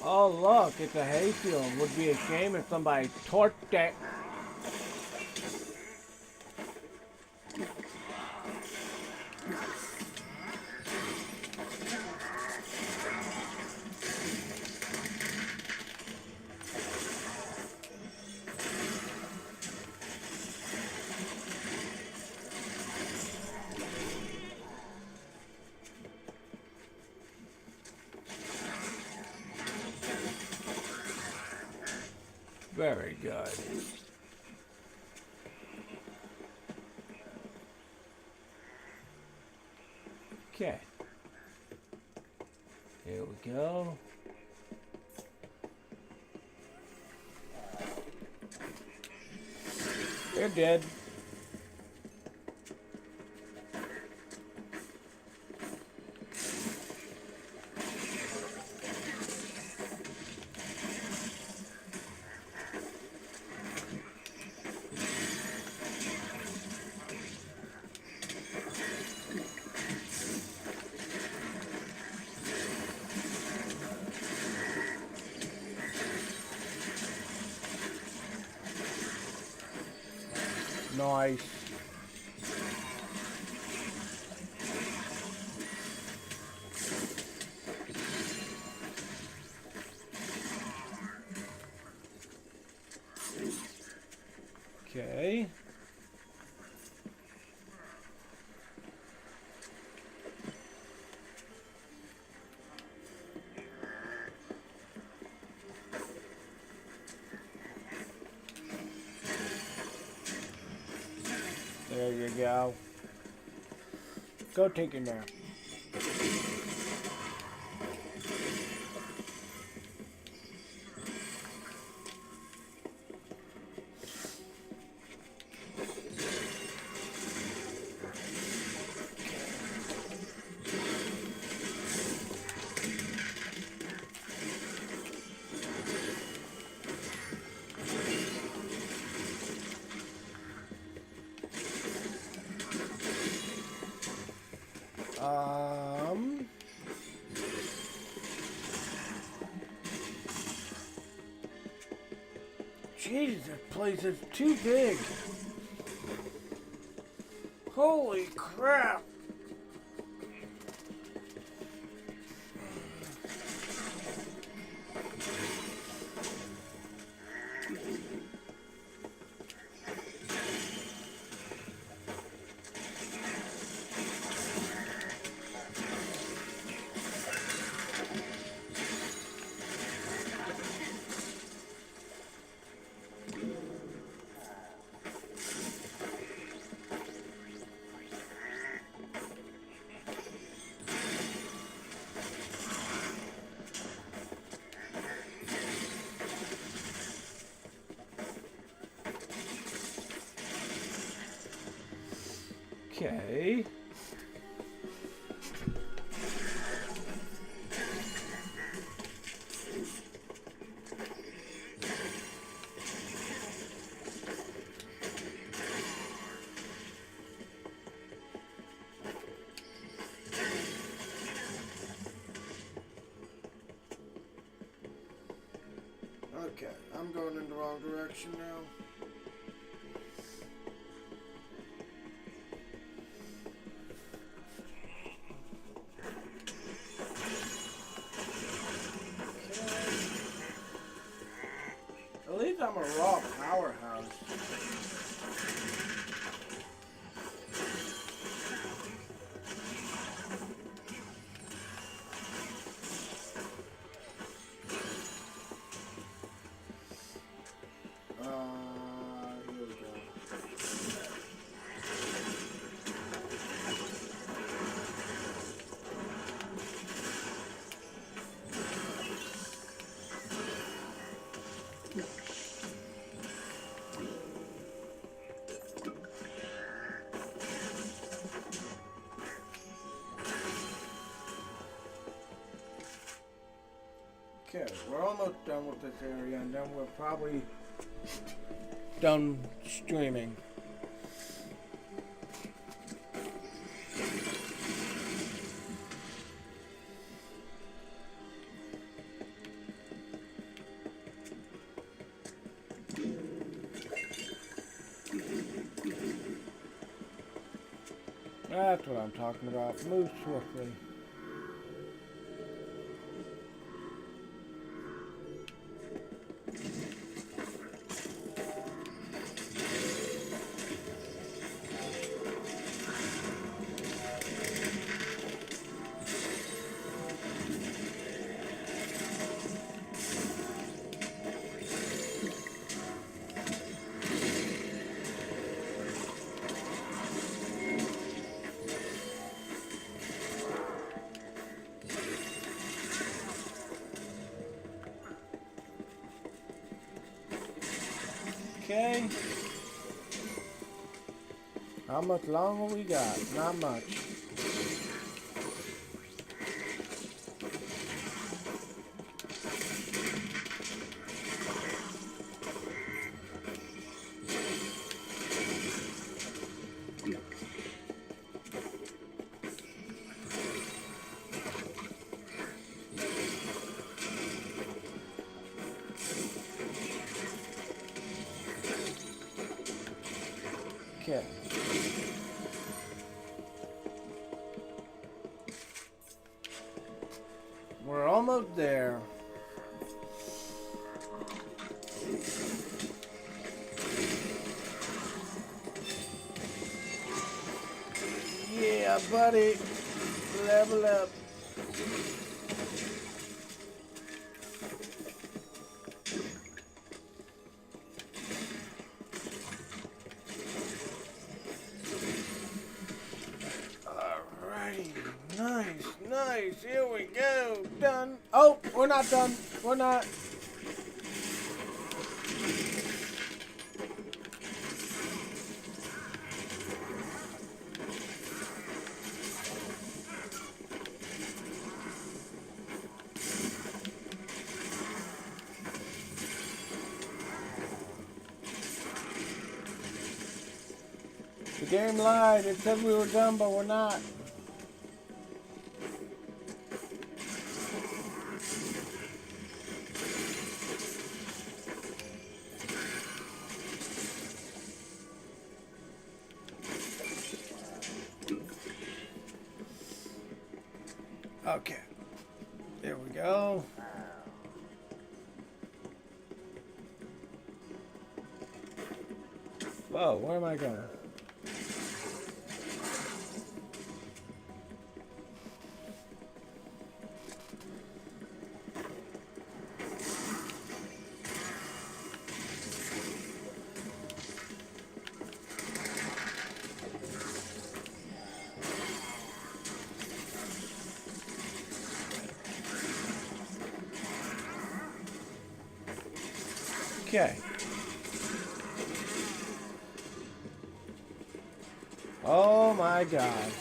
Oh look, it's a hayfield. Would be a shame if somebody torched it. Very good. Okay. Here we go. They're dead. Nice. Okay. There you go. Go take a nap. Jeez, this place is too big. Holy crap. Okay. Okay, I'm going in the wrong direction now. At least I'm a raw powerhouse. Here we go. Okay, we're almost done with this area, and then we're probably done streaming. That's what I'm talking about. Move swiftly. Okay. How much longer we got? Not much. Okay. We're almost there. Yeah, buddy. Level up. Alrighty. Nice, nice. Here we go. Done. Oh, we're not done. We're not. The game lied. It said we were done, but we're not. Okay. There we go. Whoa, where am I going? Okay. Oh my God.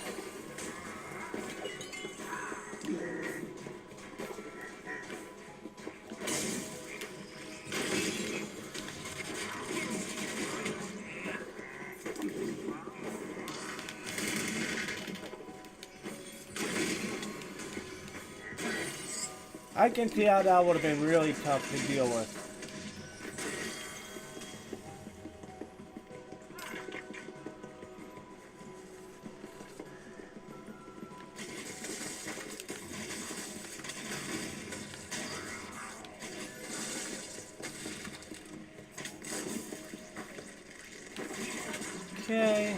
I can see how that would have been really tough to deal with. Okay.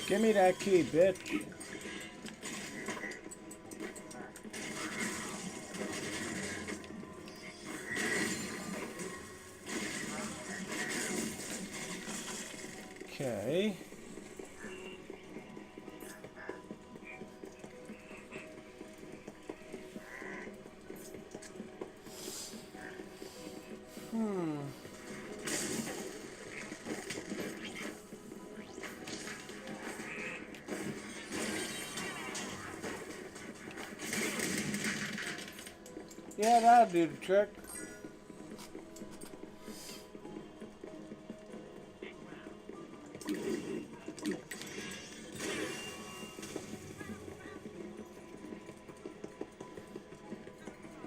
Give me that key, bitch. Okay. Yeah, that'll do the trick.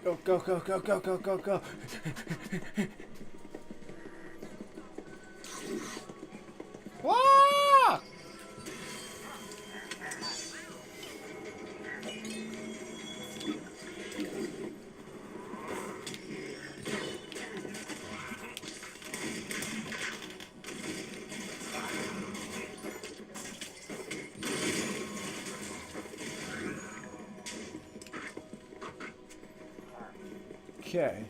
Go, go, go, go, go, go, go, go. Wah! Okay.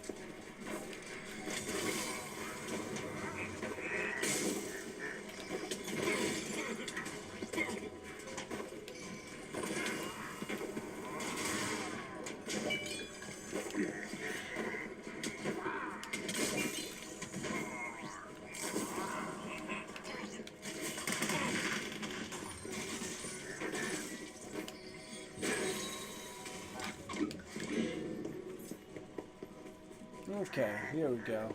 Okay, here we go.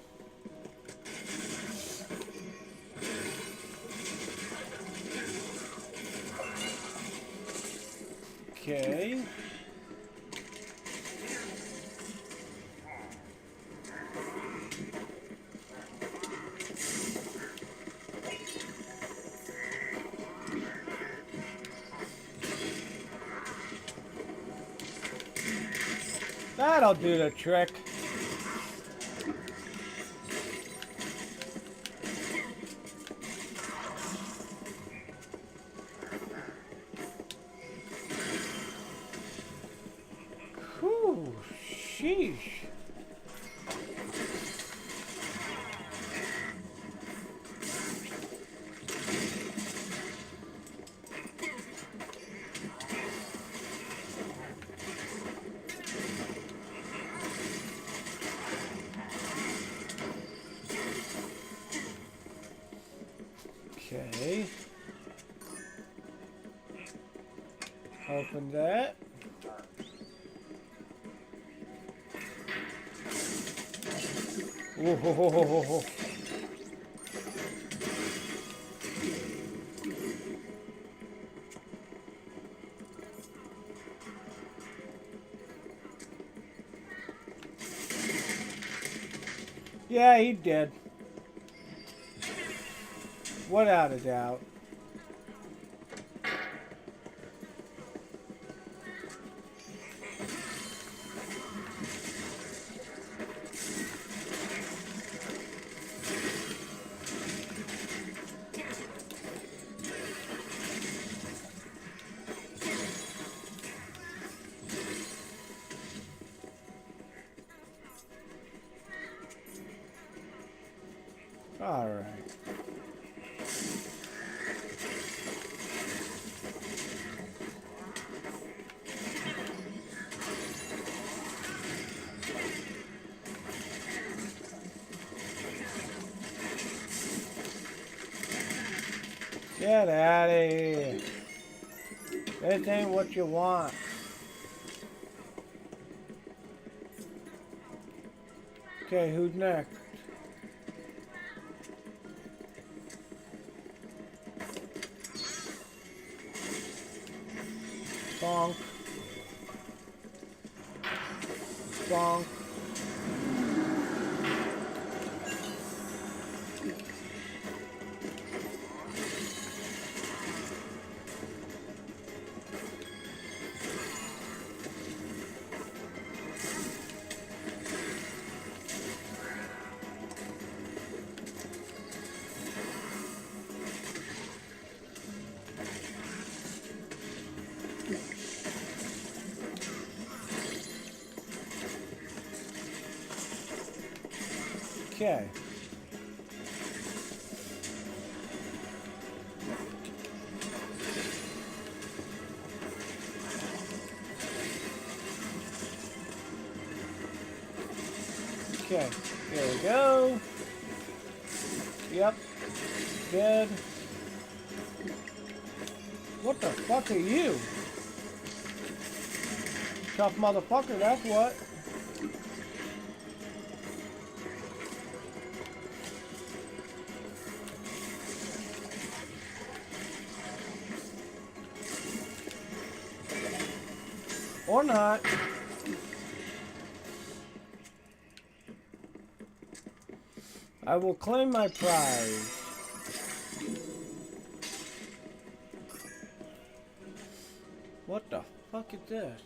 Okay. That'll do the trick. Whew, sheesh. Okay. Open that. Ooh, ho, ho, ho, ho, ho. Yeah, he did. Without a doubt. All right. Get out of here. This ain't what you want. Okay, who's next? Bonk. Bonk. Okay. Okay, here we go. Yep, dead. What the fuck are you? Tough motherfucker, that's what. Or not. I will claim my prize. What the fuck is this?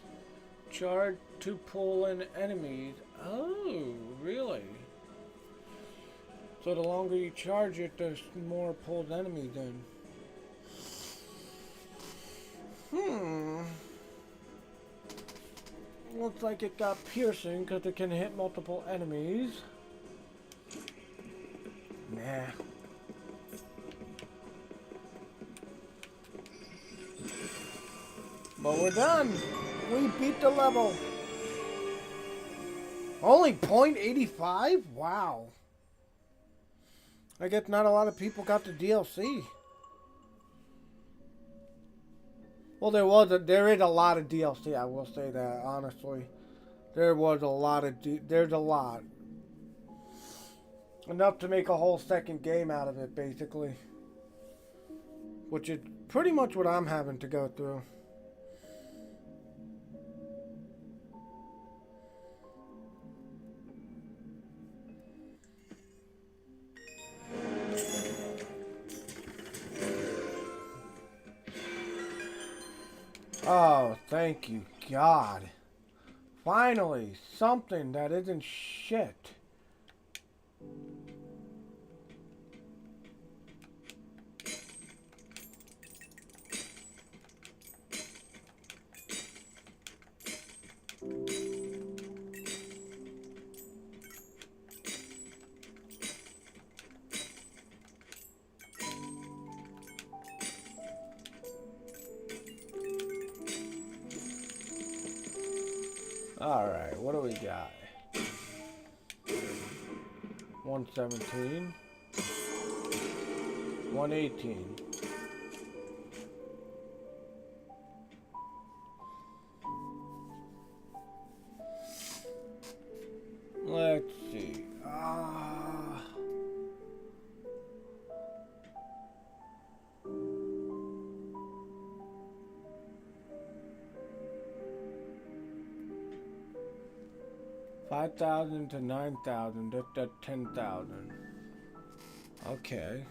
Charge to pull in enemies. Oh, really? So the longer you charge it, there's more pulled enemies in. Looks like it got piercing because it can hit multiple enemies. Nah. But we're done. We beat the level. Only 0.85? Wow. I guess not a lot of people got the DLC. Well, there is a lot of DLC. I will say that honestly. There's a lot. Enough to make a whole second game out of it, basically. Which is pretty much what I'm having to go through. Oh, thank you, God. Finally, something that isn't shit. Alright, what do we got? 117. 118. Let's see. 5,000 to 9,000. That's 10,000. Okay.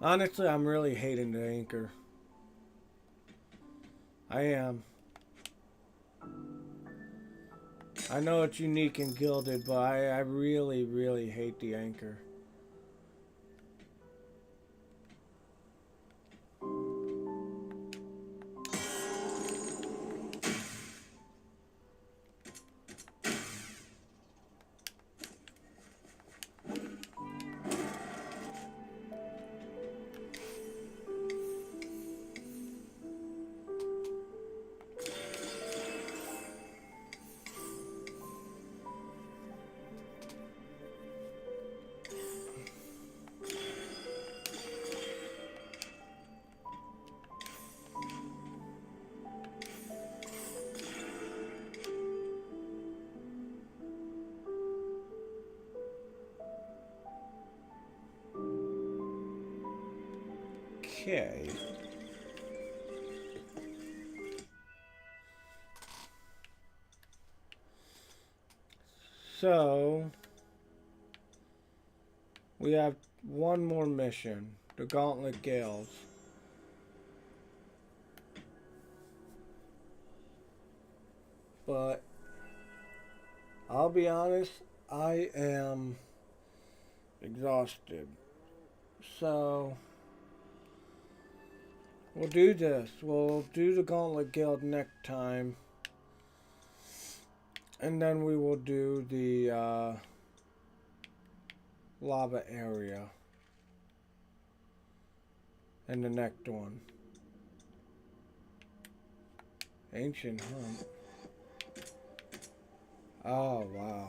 Honestly, I'm really hating the anchor. I am. I know it's unique and gilded, but I really, really hate the anchor. Okay. So, we have one more mission, the Gauntlet Gales. But, I'll be honest, I am exhausted. So, we'll do this. We'll do the Gauntlet Guild next time. And then we will do the lava area in the next one. Ancient Hunt. Oh, wow.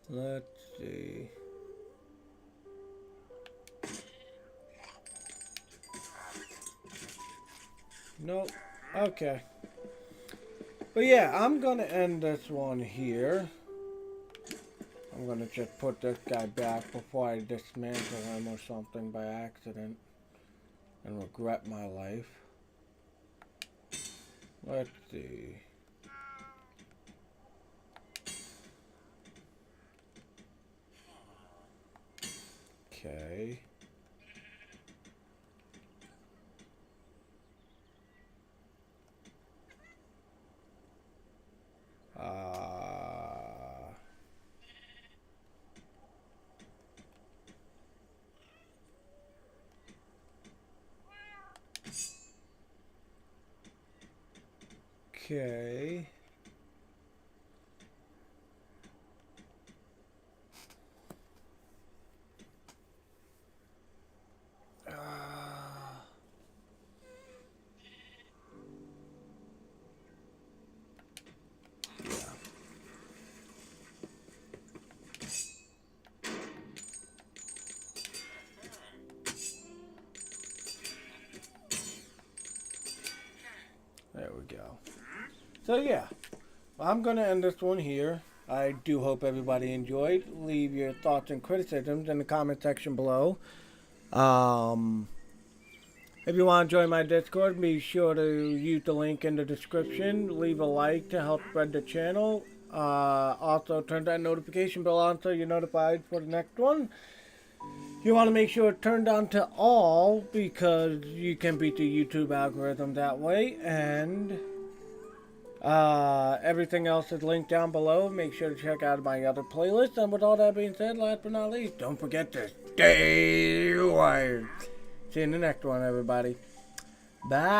Let's see. Nope. Okay. But yeah, I'm gonna end this one here. I'm gonna just put this guy back before I dismantle him or something by accident and regret my life. Let's see. Okay. Okay. There we go. So yeah, I'm going to end this one here. I do hope everybody enjoyed. Leave your thoughts and criticisms in the comment section below. If you want to join my Discord, be sure to use the link in the description. Leave a like to help spread the channel. Also, turn that notification bell on so you're notified for the next one. You want to make sure it's turned on to all because you can beat the YouTube algorithm that way. And everything else is linked down below. Make sure to check out my other playlists. And with all that being said, last but not least, don't forget to stay wired. See you in the next one, everybody. Bye.